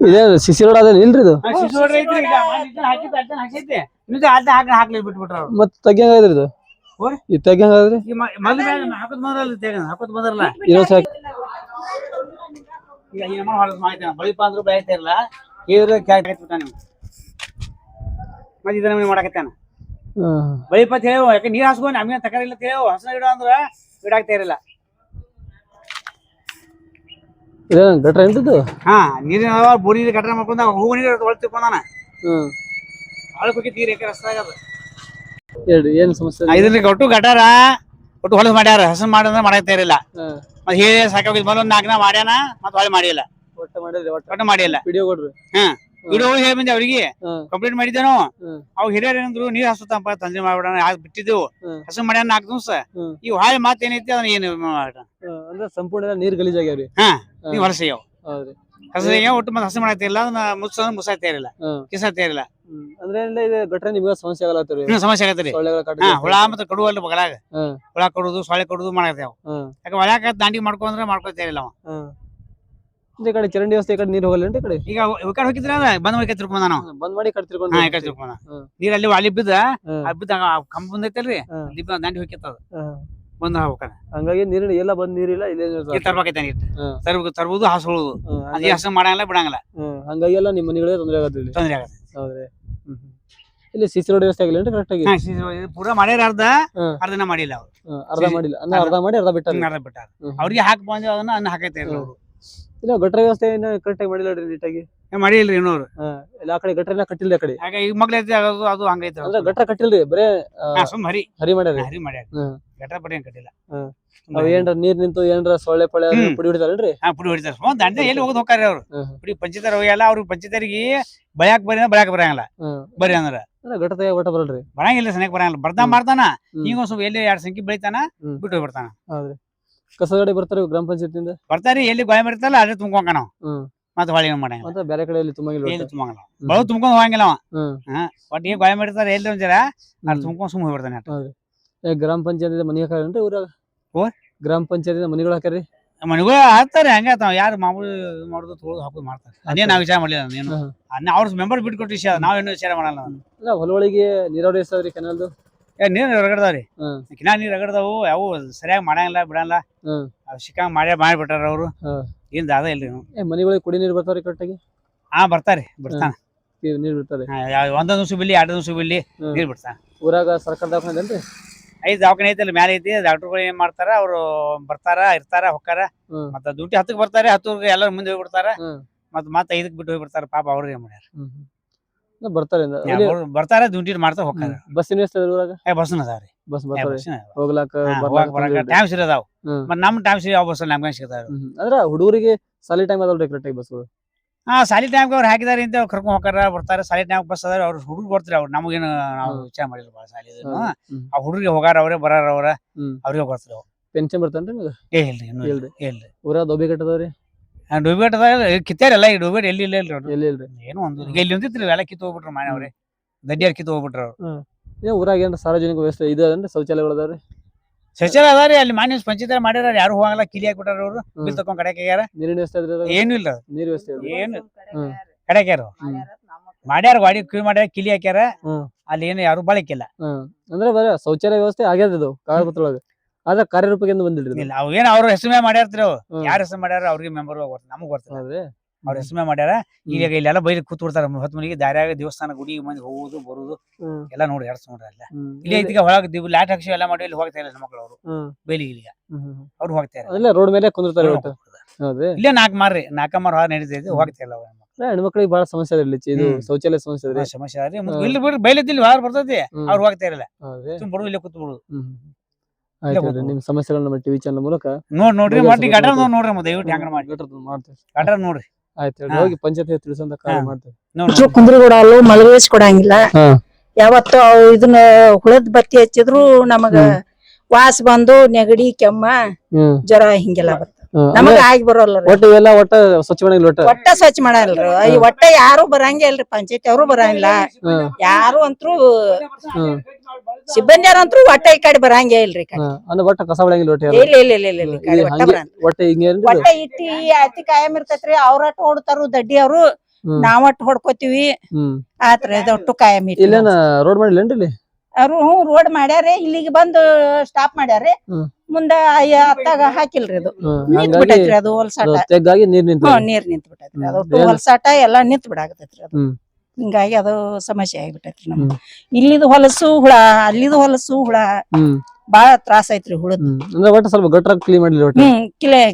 ಇದೇ ಸಿಸಿ ರೋಡ್ ಅದೇನು ಇಲ್ರಿ ಇದು? ಹಾಕ್ಲೇ ಬಿಟ್ಬಿಟ್ರ ಅವ್ರು. ಮತ್ ತೆಗಿಯಂಗಾದ್ರಿ ಇದು? ಇದು ತೆಗಿಯಂಗಾದ್ರಿ? ಹಾಕೋದ್ ಬಂದ್ರಲ್ಲ ಇನ್ನೊಂದ್ ಸಾಕ್ ಬಳಿಪ ಅಂದ್ರು ಬೆಳಿತಿರಲ್ಲ ಇವ್ರ ಮತ್ತೆ ಇದನ್ನ ಮಾಡಕತ್ತಾನ ಬಳಿಪ ಹೇಳು. ಯಾಕೆ ನೀರ್ ಹಾಸ್ಕೊಂಡು ನಮ್ಗೆ ತಕರ ಇಲ್ಲ ಹೇಳು. ಹಸನ ಗಿಡ ಅಂದ್ರ ಗಿಡಾಗ್ತಾ ಇರಲ್ಲ. ಗಟ್ರ ಎಂತದ್ದು? ಹಾ ನೀರಿನ ಬೋರಿ ಗಟ್ರ ಮಾಡ್ಕೊಂಡ ಹೂವು ನೀರು ಹೊಳ್ತಿಕೊಂಡಾನ. ಹೊಳಕ್ ಹೋಗಿ ನೀರ್ ಯಾಕೆ ರಸ್ತೆ ಆಗದ ಹೇಳ್ರಿ ಏನ್ ಸಮಸ್ಯೆ? ಇದ್ರಲ್ಲಿ ಒಟ್ಟು ಗಟಾರ ಒಟ್ಟು ಹೊಲಸ್ ಮಾಡ್ಯಾರ. ಹಸನ್ ಮಾಡಂದ್ರ ಮಾಡಾಕ್ತಾ ಇರಲಿಲ್ಲ. ಮತ್ತೆ ಹೇಳಿ ಸಾಕಾಗಿದ್ ಮೊದಲು 4 ದಿನ ಮಾಡ್ಯಾನ, ಮತ್ತೆ ಹೊಳೆ ಮಾಡಿಲ್ಲ. ಒಟ್ಟು ಮಾಡಿಲ್ಲ. ವಿಡಿಯೋ ಕೊಡ್ರಿ. ವಿಡಿಯೋ ಹೇಳಿ ಬಂದೆ ಅವ್ರಿಗೆ ಕಂಪ್ಲೇಂಟ್ ಮಾಡಿದ್ದೇನು. ಅವ್ ಹಿರಿಯರ್ ಏನಂದ್ರು ನೀರ್ ಹಸುತ್ತಪ್ಪ ತಂದ್ರೆ ಮಾಡ್ಬಿಡೋಣ ಬಿಟ್ಟಿದ್ದೆವು. ಹಸು ಮಾಡ್ಯಾನ 4 ದಿವಸ. ಈ ಹಾಳೆ ಮಾತ್ ಏನೈತಿ ಅದನ್ನ ಏನು ಅಂದ್ರೆ ಸಂಪೂರ್ಣ ನೀರ್ ಗಲೀಜಾಗ್ಯಾವ್ರಿ. ನೀವ್ ಹೊಲಸೆಯವ್ ಹಸ ಒಟ್ಟು ಮತ್ತೆ ಹಸು ಮಾಡಾಕ್ತಿರಲಿಲ್ಲ. ಅದನ್ನ ಮುಸಾಯ್ತಾ ಇರಲಿಲ್ಲ, ಕಿಸಾಯ್ತಾ ಇರಲಿಲ್ಲ. ಅಂದ್ರೆ ಇದು ಗಟ್ರ ನಿಮ್ಗೆ ಸಮಸ್ಯೆ ಆಗಲತ್ತರಿ. ಸಮಸ್ಯೆ ಆಗತ್ರಿ. ಹುಳ ಮತ್ತೆ ಕಡು ಅಲ್ಲಿ ಬಗಲಾಗ ಹುಳ ಕಡುದು ಸೊಳ್ಳೆ ಕಡುದು ಮಾಡಾಕ್ತೇವ್. ಯಾಕೆ ಒಳಕ ದಾಂಡಿ ಮಾಡ್ಕೊಂಡ್ರೆ ಮಾಡ್ಕೊತಾ ಇರಲಿಲ್ಲ ಅವ. ಈ ಕಡೆ ಚರಂಡಿ ವ್ಯವಸ್ಥೆ ಈ ಕಡೆ ನೀರ್ ಹೋಗಲ್ಲ. ಈ ಕಡೆ ಈಗ ಕಡೆ ಹೋಗಿದ್ರ ಬಂದ್ ಮಾಡಿ ತಿರ್ಕೊಂಡ ನಾವು ಬಂದ್ ಮಾಡಿ ಕಡೆ ತಿರ್ಕೊಂಡ್ ತಿರ್ಕೊಂಡ ನೀರ್ ಅಲ್ಲಿ ಅಲ್ಲಿ ಬಿದ್ದ ಬಿದ್ದ ಕಂಬ ಬಂದೈತಲ್ರಿ ದಾಂಡಿ ಹೋಗಿತ್ತದ ಬಂದ್ ಹೋಗ್ಬೇಕ. ಹಂಗಾಗಿ ನೀರಿನ ಎಲ್ಲ ಬಂದ್ ನೀರಿಲ್ಲ ಇಲ್ಲೇ ತರ್ಬೇಕೈತೆ ನೀರ್ ತರ್ಬೋದು ಹಾಸ್ಕೊಳ್ಳೋದು. ಅದೇ ಹಸ ಮಾಡಂಗಿಲ್ಲ ಬಿಡಂಗಿಲ್ಲ. ಹಂಗಾಗಿ ಎಲ್ಲ ನಿಮ್ ಮನೆಗಳೇ ತೊಂದ್ರೆ ಆಗತ್ತೆ. ತೊಂದ್ರೆ ಆಗತ್ತೆ. ಹೌದ್ರಿ. ಇಲ್ಲಿ ಸಿಸಿ ರೋಡ್ ವ್ಯವಸ್ಥೆ ಆಗಿಲ್ಲ ಕರೆಕ್ಟ್ ಆಗಿ? ಪೂರಾ ಮಾಡ್ಯಾರ ಅರ್ಧನ ಮಾಡಿಲ್ಲ ಅವ್ರು. ಅರ್ಧ ಮಾಡಿಲ್ಲ ಅಂದ್ರೆ ಅರ್ಧ ಮಾಡಿ ಅರ್ಧ ಬಿಟ್ಟಾರ. ಅವ್ರಿಗೆ ಹಾಕಿ ಬಂದ ಅದನ್ನ ಅನ್ನ ಹಾಕೈತೆ ಅವ್ರು. ಇಲ್ಲ ಗಟ್ರ ವ್ಯವಸ್ಥೆ ಕರೆಕ್ಟ್ ಆಗಿ ಮಾಡಿಲ್ಲ ನೀಟಾಗಿ. ಮಾಡಿಲ್ರಿ ಇನ್ನೂರು. ಇಲ್ಲ ಆ ಕಡೆ ಗಟ್ರನ ಕಟ್ಟಿಲ್ಲ. ಆ ಕಡೆ ಈಗ ಮಗ್ಳೈತಿ ಆಗೋದು ಅದು ಹಂಗೈತೆ. ಅಂದ್ರೆ ಗಟ್ರ ಕಟ್ಟಿಲ್ರಿ, ಬರೇ ಸುಮ್ ಹರಿ ಮಾಡ್ಯಾರ. ಹರಿ ಮಾಡ್ಯಾರ. ಗಟ್ರ ಪಡಿ ಏನ್ ಕಟ್ಟಿಲ್ಲ. ಏನ್ರ ನೀರ್ ನಿಂತು ಏನ್ರ ಸೊಳ್ಳೆ ಪಳೆ ಪುಡಿ ಹೊಡಿತಾರಲ್ರಿ? ಪುಡಿ ಹೊಡಿತಾರ. ದಂಡೆ ಎಲ್ಲಿ ಹೋಗೋದು ಹೋಗ್ತಾರ ಅವ್ರು. ಪುಡಿ ಪಂಚಾಯತ್ ಹೋಗ್ಯಲ್ಲ. ಅವ್ರಿಗೆ ಪಂಚಾಯತರಿಗೆ ಬಳ್ಯಾಕ್ ಬರಂಗಿಲ್ಲ. ಬರೀ ಅಂದ್ರ ಗಟ್ಟ ಒಟ್ಟ ಬರಲ್ರಿ. ಬರಂಗಿಲ್ಲ, ಸನಿಯಕ್ ಬರಂಗಿಲ್ಲ. ಬರ್ತಾನ ಈಗ ಒಂದ್ ಸ್ವಲ್ಪ ಎಲ್ಲಿ 2 ಸಂಖ್ಯೆ ಬೆಳಿತಾನ ಬಿಟ್ಟು ಹೋಗ್ಬಿಡ್ತಾನ. ಹೌದ್ರಿ. ಕಸಗಡೆ ಬರ್ತಾರ ಗ್ರಾಮ ಪಂಚಾಯತಿಂದ ಬರ್ತಾರಿ. ಎಲ್ಲಿ ಗೊಳೆ ಮಾಡಿರ್ತಾರಲ್ಲ ಅದೇ ತುಂಬ್ಕೊಂಡ ನಾವು ಮತ್ತೆ ಹೊಳಿ ಮಾಡಂಗಿಲ್ಲ. ಬೇರೆ ಕಡೆ ಎಲ್ಲಿ ತುಂಬಂಗಿಲ್ಲ. ಬಳ ತುಂಬ್ಕೊಂಡ್ ಹೋಗಂಗಿಲ್ಲ ಅವ. ಒಟ್ಟು ಈಗ ಗೊಳೆ ಮಾಡಿರ್ತಾರ ಎಲ್ಲಿ ಒಂದ್ ಜರ ತುಂಬ್ಕೊಂಡ್ ಸುಮ್ ಹೋಗ್ಬಿಡ್ತಾನೆ. ಗ್ರಾಮ ಪಂಚಾಯತ್ ಮನಿ ಹಾಕಾರೇನ್ರಿ ಊರಾಗ? ಗ್ರಾಮ ಪಂಚಾಯತ್ ಮನಿಗಳು ಹಾಕ್ಯಾರಿ? ಮನಿಗಳು ಹಾಕ್ತಾರೆ. ಹಂಗ ಯಾರು ಮಾಮೂಲಿ ಮಾಡುದು ತೊಗೊಳೋದು ಹಾಕೋದು ಮಾಡ್ತಾರೆ. ಅದೇ ನಾವ್ ವಿಚಾರ ಮಾಡ್ಲಿಲ್ಲ. ನೀನು ಅವ್ರ ಮೆಂಬರ್ ಬಿಟ್ಕೊಟ್ಟು ವಿಷಯ ನಾವೇನು ವಿಚಾರ ಮಾಡಲ್ಲ. ಹೊಲಗಳಿಗೆ ನೀರಾವರಿ ಎಷ್ಟಾದ್ರಿ ಕೆನಾಲ್ದು? ನೀರ್ ರಗಡ್ದಾವ್ರಿ. ಕಿನಾ ನೀರ್ ರಗಡ್ದಾವು. ಯಾವ ಸರಿಯಾಗಿ ಮಾಡಂಗಿಲ್ಲ ಬಿಡಲ್ಲ. ಸಿಕ್ಕಂಗ್ ಮಾಡಿಬಿಟ್ಟಾರ ಅವ್ರು. ಏನ್ ದಾದ ಇಲ್ರಿ. ಮನಿಗಳಿಗೆ ಕುಡಿ ನೀರ್ ಬರ್ತಾವ್ರಿ ಕರೆಕ್ಟಾಗಿ? ಬರ್ತಾರಿ. ಬಿಡ್ತಾನ ನೀರ್ ಬಿಡ್ತಾರೆ. 1 ದಿವಸ ಬಿಲ್ಲಿ 2 ದಿವಸ ಬಿಲ್ಲಿ ನೀರ್ ಬಿಡ್ತಾನ. ಊರಾಗ ಸರ್ಕಾರ ದವಾಖಾನೆ ಐತೇನ್ರಿ? 5 ದವಾಖಾನೆ ಐತಿ. ಅಲ್ಲಿ ಮ್ಯಾಲ ಐತಿ. ಡಾಕ್ಟರ್ಗಳು ಏನ್ ಮಾಡ್ತಾರ, ಅವ್ರು ಬರ್ತಾರ ಇರ್ತಾರ ಹೊಕ್ಕಾರ. ಮತ್ತ ಡ್ಯೂಟಿ 10ಕ್ಕೆ ಬರ್ತಾರೆ. 10ಗೆ ಎಲ್ಲರೂ ಮುಂದೆ ಹೋಗ್ಬಿಡ್ತಾರ. ಮತ್ತೆ 5ಕ್ಕೆ ಬಿಟ್ಟು ಹೋಗ್ಬಿಡ್ತಾರ. ಪಾಪ ಅವ್ರಿಗೆ ಏನ್ ಮಾಡ್ಯಾರ. ಬರ್ತಾರ ಡ್ಯೂಟಿ ಮಾಡ್ತಾ ಹೋಗ್ತಾರ. ಬಸ್ಸಿನ ವ್ಯವಸ್ಥೆ ಊರಾಗ? ಬಸ್ನ ಅದಾವ್ರಿ. ಬಸ್ ಹೋಗ್ಲಾಕ ಟೈಮ್ ಸಿರಿ ಅದಾವ. ಮತ್ ನಮ್ ಟೈಮ್ ಸಿರಿ ಯಾವ ಬಸ್ ನಮ್ಗೆ ಸಿಗ್ತಾರ. ಅಂದ್ರ ಹುಡುಗರಿಗೆ ಸಾಲಿ ಟೈಮ್ ಅದಾವ್ರಿ ಕರೆಕ್ಟ್ ಆಗಿ ಬಸ್ಗಳು? ಸಾಲಿ ಟೈಮ್ಗೆ ಅವ್ರು ಹಾಕಿದಾರೆ ಅಂತ ಕರ್ಕೊಂಡ್ ಹೋಗ್ತಾರ ಬರ್ತಾರ. ಸಾಲಿ ಟೈಮ್ ಬಸ್ ಅದಾರ. ಅವ್ರ ಹುಡುಗ ಬರ್ತಾರ. ಅವ್ರು ನಮಗೇನು ನಾವು ವಿಚಾರ ಮಾಡಿಲ್ಲ ಬಾಳ ಸಾಲಿ. ಆ ಹುಡುಗರಿಗೆ ಹೋಗಾರ ಅವ್ರೆ ಬರಾರ ಅವ್ರ ಅವ್ರಿಗೆ ಬರ್ತಾರ. ಪೆನ್ಷನ್ ಬರ್ತೇನ್ರಿ ನಿಮ್ಗೆ? ಇಲ್ರಿ. ಊರಾಗ ದೊಬ್ಬೆ ಕಟ್ಟದವ್ರಿ? ಡೋಬೇಟ್ ಅದಾಗ ಕಿತ್ತಾರಲ್ಲ. ಈ ಡೋಬೇಟ್ ಎಲ್ಲಿ ಇಲ್ಲ ಇಲ್ರಿ. ಏನೋ ಒಂದು ಇಲ್ಲಿ ಒಂದಿತ್ರಿ ಎಲ್ಲ ಕಿತ್ತು ಹೋಗ್ಬಿಟ್ರು. ಮನೆ ಅವ್ರೆ ದಡ್ಡಿಯಾರ್ ಕಿತ್ತು ಹೋಗ್ಬಿಟ್ರು ಅವ್ರು. ಊರಾಗ ಏನ್ರ ಸಾರ್ವಜನಿಕ ವ್ಯವಸ್ಥೆ ಇದು ಅದೇನ್ರಿ? ಶೌಚಾಲಯಗಳು ಅದಾವ್ರಿ? ಶೌಚಾಲಯ ಅದಾರಿ. ಅಲ್ಲಿ ಮಾನ್ಯ ಪಂಚಾಯತ್ ಮಾಡ್ಯಾರ. ಯಾರು ಹೋಗಲ್ಲ. ಕಿಲಿ ಹಾಕ್ಬಿಟ್ಟಾರ ಅವ್ರು. ಬಿಲ್ ತಕೊಂಡ್ ಕಡೆಕ್ ಆಗ್ಯಾರ. ನೀರಿನ ವ್ಯವಸ್ಥೆ ಏನು ಇಲ್ಲ. ನೀರ್ ವ್ಯವಸ್ಥೆ ಏನು ಕಡೆಕ್ ಮಾಡ್ಯಾರ. ಗಾಡಿ ಕ್ಯೂ ಮಾಡ್ಯಾರ. ಕಿಲಿ ಹಾಕ್ಯಾರ. ಅಲ್ಲಿ ಏನು ಯಾರು ಬಳಕಿಲ್ಲ. ಅಂದ್ರೆ ಬರ ಶೌಚಾಲಯ ವ್ಯವಸ್ಥೆ ಆಗ್ಯದ ಇದು ಕಾಗದಪತ್ರೊಳಗ. ಆದ್ರೆ ಕಾರ್ಯರೂಪಕ್ಕೆ ಬಂದಿಲ್ರಿ. ಇಲ್ಲ ಅವ್ ಏನ್ ಅವ್ರ ಹೆಸರು ಮೇಲೆ ಮಾಡ್ಯಾರ್ತ್ರಿ. ಯಾರ ಹೆಸರು ಮಾಡ್ಯಾರ ಅವ್ರಿಗೆ ಮೆಂಬರ್ ನಮಗ್ ಬರ್ತದೆ. ಅವ್ರ ಹೆಸರು ಮೇಲೆ ಮಾಡ್ಯಾರ. ಈಗ ಇಲ್ಲೆಲ್ಲ ಬೈಲಿ ಕೂತ್ ಬಿಡ್ತಾರ. 10 ಮನಿಗೆ ದಾರ್ಯಾಗ ದೇವಸ್ಥಾನ ಗುಡಿ ಮಂದಿ ಹೋಗುದು ಬರುದು ಎಲ್ಲ ನೋಡಿ ಎರಡ್ಸ್ ನೋಡ್ರಿ. ಅಲ್ಲ ಇಲ್ಲಿ ಐತಿಗ ಒಳಗ ಲ್ಯಾಟ್ ಹಾಕ್ಸಿ ಎಲ್ಲ ಮಾಡಿ ಇಲ್ಲಿ ಹೋಗ್ತಾ ಇಲ್ಲ ಮಕ್ಕಳು. ಅವರು ಬೈಲಿಗೆ ಇಲ್ಲಿಗ ಅವ್ರು ಹೋಗ್ತಾರೆ. ರೋಡ್ ಮೇಲೆ ಕುಂದಿರ್ತಾರೆ. ಇಲ್ಲೇ 4 ಮಾರ್ರಿ 4 ಮಾರ್ ಹೊರ ನಡೀತೈತಿ. ಹೋಗ್ತಾ ಇಲ್ಲ ಹೆಣ್ಮಕ್ಳಿಗೆ ಬಹಳ ಸಮಸ್ಯೆ ಅದ್ರಿ. ಇದು ಶೌಚಾಲಯ ಸಮಸ್ಯೆ ಅದ್ರಿ. ಸಮಸ್ಯೆ ಅದ್ರಿ. ಇಲ್ಲಿ ಬಿಡ್ರಿ ಬೈಲತ್ತಿಲ್ಲ ಹೊರ ಬರ್ತೈತಿ. ಅವ್ರು ಹೋಗ್ತಾ ಇರಲ್ಲ. ಬರುದು ಇಲ್ಲೇ ಕೂತ್ ಬಿಡುದು. ಆಯ್ತು ಹೇಳ್ರಿ. ನಿಮ್ ಸಮಸ್ಯೆಗಳನ್ನ ನಮ್ಮ ಟಿವಿ ಚಾನಲ್ ಮೂಲಕ ನೋಡ್ರಿ ಬಗೆಹರಿಸ್ಬೇಕು ಮತ್ತೆ ಗಟರ್ ಅಂತ. ನೋಡ್ರಿ ಮತ್ತೆ ದಯವಿಟ್ಟು ಹೆಂಗಾರ ಮಾಡಿ ಗಟ್ರದ್ದು ಮಾಡ್ತೇವೆ. ಗಟರ್ ನೋಡ್ರಿ ಆಯ್ತು ಹೇಳಿ. ಹಾ. ಹೋಗಿ ಪಂಚಾಯತ್ ತಿಳಿಸಂತ ಕಾರ್ಯ ಹಾ. ಮಾಡ್ತೇವೆ. ನೋಡ್ರಿ ಕುಂದ್ರಗೂಡ ಅಲ್ಲೂ ಮಲಗಿಸ್ ಕೊಡಂಗಿಲ್ಲ ಹಾ. ಯಾವತ್ತು ಅವ್ ಇದನ್ನ ಹುಳದ್ ಬತ್ತಿ ಹಚ್ಚಿದ್ರು ನಮಗ ವಾಸ ಬಂದು ನೆಗಡಿ ಕೆಮ್ಮ ಹ್ಮ್ ಜ್ವರ ಹಿಂಗೆಲ್ಲ ಬರ್ತದ. ಹ್ಮ್. ನಮಗ ಅಂದ್ರೆ ಆಗಿ ಬರೋಲ್ಲ ಒಟ್ಟು ಇವೆಲ್ಲ ಒಟ್ಟ ಸ್ವಚ್ಛ ಮಾಡಂಗಿಲ್ಲ ಒಟ್ಟ. ಒಟ್ಟ ಸ್ವಚ್ಛ ಮಾಡಲ್ರಿ ಈ ಒಟ್ಟ ಯಾರು ಬರಂಗೇ ಇಲ್ರಿ. ಪಂಚಾಯತಿ ಅವರು ಬರಂಗಿಲ್ಲ, ಹ್ಮ್ ಯಾರು ಅಂತೂ ಹ್ಮ್ ಸಿಬ್ಬಂದಿಯರಂತ್ರು ಒಟ್ಟ ಈ ಕಡೆ ಬರಂಗೇ ಇಲ್ರಿ ಈ ಕಡೆ. ಅಂದ್ರೆ ಒಟ್ಟ ಕಸ ಬೆಳಂಗಿಲ್ಲ ಒಟ್ಟು ಯಾರು. ಇಲ್ಲ ಇಲ್ಲ ಇಲ್ಲ ಇಲ್ಲ ಇಲ್ಲ ಈ ಕಡೆ ಒಟ್ಟ ಬರಂಗಿಲ್ಲ. ಒಟ್ಟ ಹಿಂಗೇನ್ರಿ ಒಟ್ಟ ಇಟ್ಟಿ ಅತಿ ಕಾಯಂ ಇರ್ತೈತ್ರಿ. ಅವ್ರಟ್ ಹೊಡ್ತಾರು ದಡ್ಡಿ ಅವ್ರು, ಹ್ಮ್. ನಾವಟ್ ಹೊಡ್ಕೋತೀವಿ. ಹ್ಮ್ ಆತ್ರ ಒಟ್ಟು ಕಾಯಂ ಇಟ್ಟಿ ಇಲ್ಲೇನ ರೋಡ್ ಮಾಡಿಲ್ಲೇನ್ರಿ ಇಲ್ಲಿ? ಅವ್ರು ರೋಡ್ ಮಾಡ್ಯಾರೆ, ಇಲ್ಲಿಗೆ ಬಂದು ಸ್ಟಾಪ್ ಮಾಡ್ಯಾರೆ. ಹ್ಮ್. ಮುಂದ ಅತ್ತಾಗ ಹಾಕಿಲ್ರಿ ಅದು, ನಿಂತ್ ಹಂಗಾಗಿ ಬಿಟ್ಟೈತ್ರಿ ಅದು ಹೊಲ್ಸಾಟ. ತೆಗ್ಗಾಗಿ ನೀರ್ ನಿಂತ. ನೀರ್ ನಿಂತ್ ಬಿಟ್ಟೈತ್ರಿ ಅದು, ಹ್ಮ್. ಹೊಲ್ಸಾಟ ಎಲ್ಲಾ ನಿಂತ್ ಬಿಡಾಕತೈತ್ರಿ ಅದು. ಹ್ಮ್. ಹಿಂಗಾಗಿ ಅದು ಸಮಸ್ಯೆ ಆಗಿಬಿಟ್ಟೈತ್ರಿ ನಮ್ಗೆ. ಹ್ಮ್. ಇಲ್ಲಿದು ಹೊಲಸು ಹುಳ, ಅಲ್ಲಿದು ಹೊಲಸು ಹುಳ, ಹ್ಮ್ ಬಾಳ ತ್ರಾಸ ಐತ್ರಿ ಹುಳದ್. ಅಂದ್ರೆ ಒಟ್ಟ ಸ್ವಲ್ಪ ಗಟ್ರ ಕ್ಲೀನ್ ಮಾಡಿಲ್ಲ ಒಟ್ಟ.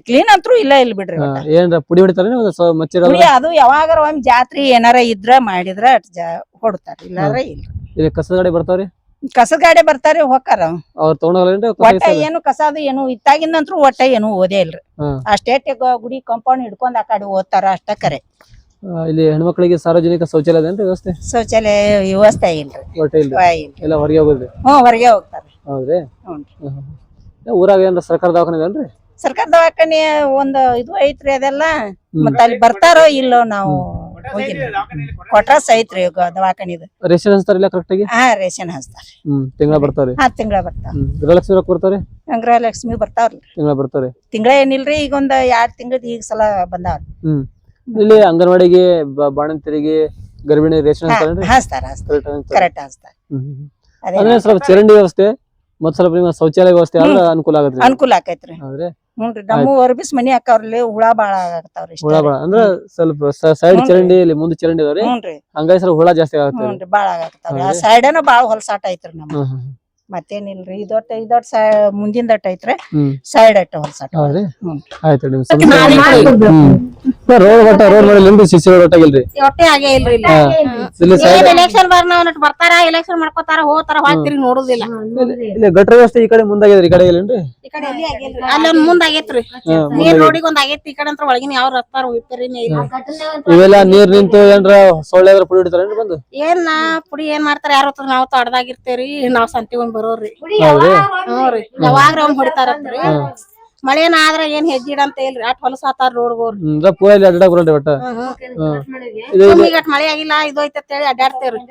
ಕ್ಲೀನ್ ಅಂತೂ ಇಲ್ಲ ಇಲ್ಲಿ ಬಿಡ್ರಿ. ಒಟ್ಟ. ಏನ್ರ ಪುಡಿ ಹೊಡಿತಾರ ಮಚ್ಚಿರ ಹುಳಿ ಅದು ಯಾವಾಗಾರ ಒಮ್ಮೆ ಜಾತ್ರಿ ಏನಾರ ಇದ್ರ ಮಾಡಿದ್ರ ಹೊಡ್ತಾರ, ಇಲ್ಲಾರ ಇಲ್ಲ. ಇಲ್ಲಿ ಕಸದ ಗಾಡಿ ಬರ್ತಾವ್ರಿ, ಕಸದ ಗಾಡಿ ಬರ್ತಾರಿ ಹೋಗ್ತಾರ. ಅವ್ರ ತಗೊಂಡೋಗಲ್ಲೇನ್ರಿ? ಒಟ್ಟ ಏನು ಕಸಾದು ಏನು ಇತ್ತಾಗಿಂದಂತ್ರು ಒಟ್ಟ ಏನು ಓದೇ ಇಲ್ರಿ. ಹ್ಮ್. ಅಷ್ಟೇ ಗುಡಿ ಕಾಂಪೌಂಡ್ ಹಿಡ್ಕೊಂಡ್ ಆ ಕಡೆ ಓದ್ತಾರ ಅಷ್ಟ ಕರೆ. ಇಲ್ಲಿ ಹೆಣ್ಮಕ್ಳಿಗೆ ಸಾರ್ವಜನಿಕ ಶೌಚಾಲಯ ಅದೇನ್ರಿ ವ್ಯವಸ್ಥೆ? ಶೌಚಾಲಯ ವ್ಯವಸ್ಥೆ ಇಲ್ರಿ. ಒಟ್ಟ ಇಲ್ರಿ, ಇಲ್ರಿ. ಎಲ್ಲ ಹೊರಗೆ ಹೋಗೋದ್ರಿ. ಹೊರಗೆ ಹೋಗ್ತಾರ. ಹೌದ್ರಿ. ಹ್ಞೂ. ಊರಾಗ ಏನ್ರ ಸರ್ಕಾರ ದವಾಖಾನೆ ಇದೇನ್ರಿ? ಸರ್ಕಾರ ದವಾಖಾನೆ ಒಂದು ಇದು ಐತ್ರಿ ಅದೆಲ್ಲ. ಮತ್ತ ಅಲ್ಲಿ ಬರ್ತಾರೋ ಇಲ್ಲೋ ನಾವು ಹೋಗಿಲ್ಲ. ಕೊಟ್ರಾಸ್ ಐತ್ರಿ ದವಾಖಾನಿದು. ರೇಷನ್ ಹಚ್ತಾರಿಲ್ಲ ಕರೆಕ್ಟ್ ಆಗಿ? ಹಾ ರೇಷನ್ ಹಚ್ತಾರ. ತಿಂಗಳ ಬರ್ತಾವ್ರಿ? ತಿಂಗಳ ಬರ್ತಾರ. ಗೃಹಲಕ್ಷ್ಮಿ ರೊಕ್ಕ ಬರ್ತಾವ್ರಿ? ಗೃಹಲಕ್ಷ್ಮಿ ಬರ್ತಾವ್ರಿ. ತಿಂಗಳ ಬರ್ತಾವ್ರಿ? ತಿಂಗಳ ಏನಿಲ್ರಿ, ಈಗ ಒಂದ್ 2 ತಿಂಗಳದ ಈಗ ಸಲ ಬಂದಾವ್ರಿ. ಇಲ್ಲಿ ಅಂಗನವಾಡಿಗೆ ಬಾಣಂತಿಯರಿಗೆ ಗರ್ಭಿಣಿ ರೇಷನ್ ಹಚ್ತಾರೇನ್ರಿ? ಹಚ್ತಾರ ಕರೆಕ್ಟ್ ಹಚ್ತಾರ. ಅಂದ್ರೆ ಸ್ವಲ್ಪ ಚರಂಡಿ ವ್ಯವಸ್ಥೆ ಮತ್ ಸ್ವಲ್ಪ ನಿಮ್ಮ ಶೌಚಾಲಯ ವ್ಯವಸ್ಥೆ ಆದ್ರ ಅನುಕೂಲ ಆಗತ್ರಿ. ಅನುಕೂಲ ಆಕೈತ್ರಿ. ಹೌದ್ರಿ. ಹ್ಞೂನ್ರಿ. ನಮ್ಮ ಹೊರಬಿಸ್ ಮನಿ ಹಾಕವ್ರಲ್ಲಿ ಹುಳ ಬಾಳ ಆಗತಾವ್ರಿ. ಹುಳ ಬಾಳ ಅಂದ್ರ ಸ್ವಲ್ಪ ಸೈಡ್ ಚರಂಡಿ ಇಲ್ಲಿ ಮುಂದೆ ಚರಂಡಿ ಅದಾವ್ರಿ, ಹ್ಞೂನ್ರಿ. ಹಂಗಾಗಿ ಸ್ವಲ್ಪ ಹುಳ ಜಾಸ್ತಿ ಆಗತ್ತೆ. ಹ್ಞೂನ್ರಿ ಬಾಳ ಆಗತಾವ್ರಿ. ಆ ಸೈಡನ ಬಾಳ ಹೊಲಸಾಟ ಐತ್ರಿ ನಮ್ಗೆ. ಮತ್ತೇನಿಲ್ರಿ, ಇದೊಟ್ಟ ಮುಂದಿನ ದಟ್ಟ ಐತ್ರಿ, ಸೈಡ್ ಅಟ್ಟ ಹೊಲಸಾಟ. ಹೌದ್ರಿ. ಹ್ಞೂ. ಆಯ್ತು ನಿಮ್ ರೋಡ್ ಮಾಡಿಲ್ರಿ? ಸಿಸಿ ರೋಡ್ ಒಟ್ಟಾಗಿಲ್ರಿ? ಒಟ್ಟೆ ಆಗೇ ಇಲ್ರಿ ಇಲ್ಲಿ ಸೈಡ್ ಎಲೆಕ್ಷನ್ ಬರ್ತಾರ, ಎಲೆಕ್ಷನ್ ಮಾಡ್ಕೋತಾರ, ಹೋತಾರ, ತಿರುಗಿ ನೋಡುದಿಲ್ಲ. ಇಲ್ಲಿ ಗಟ್ರ ವ್ಯವಸ್ಥೆ ಈ ಕಡೆ ಮುಂದಾಗ್ಯದ್ರಿ, ಈ ಕಡೆ ಇಲ್ಲೇನ್ರಿ? ಅಲ್ಲಿ ಒಂದ್ ಮುಂದ್ ಆಗೇತ್ರಿ, ಮೇನ್ ರೋಡಿಗೆ ಒಂದ್ ಆಗೇತಿ. ಈ ಕಡೆ ಅಂತ ಒಳಗಿನ ಯಾವ ರಸ್ತಾರ ರಿಪೇರಿನೇ ಇಲ್ಲ. ಇವೆಲ್ಲ ನೀರ್ ನಿಂತು ಏನ್ರ ಸೊಳ್ಳೆ ಆದ್ರ ಪುಡಿ ಹಿಡಿತಾರೇನ್ರಿ ಬಂದು? ಏನ್ ಪುಡಿ ಏನ್ ಮಾಡ್ತಾರ ಯಾರು ನಾವ್ ತಡ್ದಾಗಿರ್ತೇವ್ರಿ, ನಾವ್ ಸಂತಿ ಒಂದ್ ಬರೋರಿ. ಹೌದ್ರಿ. ಹ್ಞೂರಿ. ಯಾವಾಗ್ರ ಅವ್ನ್ ಹೊಡಿತಾರತ್ರಿ. ಮಳೆನ ಆದ್ರ ಏನ್ ಹೆಜ್ಜಿಡಂತ ಇಲ್ರಿ, ಅಟ್ ಹೊಲಸಾತಾರ ರೋಡ್ಗೋರ್. ಪೂಯಲ್ಲಿ ಅಡ್ಡಾಕ್ ಬರಲ್ರಿ ಒಟ್ಟ? ಈಗಟ್ ಮಳೆ ಆಗಿಲ್ಲ ಇದು ಐತೇಳಿ ಅಡ್ಡಾಡ್ತೇವ್ರಿ.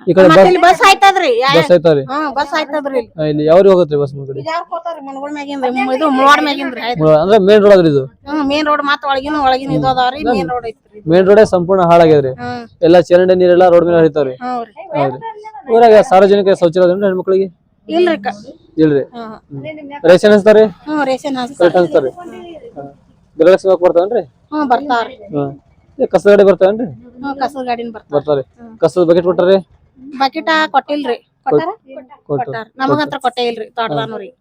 ಈ ಕಡೆ ಮತ್ತೆ ಇಲ್ಲಿ ಬಸ್ ಆಯ್ತದ್ರಿ. ಬಸ್ ಐತಾವ್ರಿ? ಬಸ್ ಆಯ್ತದ್ರಿ. ಇಲ್ಲಿ ಯಾವ್ರಿಗೆ ಹೋಗತ್ರಿ ಬಸ್ ಮುಂದ್ಗಡೆ? ಮನಗಳ ಮ್ಯಾಗಿಂದ್ರಿ, ಇದು ಮುಳವಾಡ ಮ್ಯಾಗಿಂದ್ರಿ. ಅಂದ್ರೆ ಮೇನ್ ರೋಡ್ ಅದ್ರಿ ಇದು? ಮೇನ್ ರೋಡ್ ಮತ್ತ ಒಳಗಿನ ಇದು ಅದಾವ್ರಿ, ಮೇನ್ ರೋಡ್ ಐತ್ರಿ. ಮೇನ್ ರೋಡೇ ಸಂಪೂರ್ಣ ಹಾಳಾಗ್ಯದ್ರಿ. ಎಲ್ಲಾ ಚರಂಡಿ ನೀರೆಲ್ಲಾ ರೋಡ್ ಮೇಲೆ ಹರಿತಾವ್ರಿ. ಹೌದ್ರಿ. ಊರಾಗ ಸಾರ್ವಜನಿಕ ಶೌಚಾಲಯ ಅದೇನ್ರಿ ಹೆಣ್ಮಕ್ಳಿಗೆ? ಇಲ್ರಿ. ಇಲ್ರಿ. ರೇಷನ್ ಹಚ್ತಾರಿ? ರೇಷನ್ ಹಚ್ತಾರಿ. ಗೃಹಲಕ್ಷ್ಮಿ ಬರ್ತಾವನ್ರಿ? ಬರ್ತಾವ್ರಿ. ಕಸದ ಗಾಡಿ ಬರ್ತಾವೇನ್ರಿ? ಕಸದ ಗಾಡಿನ ಬರ್ತಾವ್ರಿ. ಕಸದ ಬಕೆಟ್ ಕೊಟ್ಟಾರಿ? ಬಕೆಟ ಕೊಟ್ಟಿಲ್ರಿ. ನಮಗಂತ್ರ ಕೊಟ್ಟೆ ಇಲ್ರಿ ತೋಟದವ್ರಿಗೆ.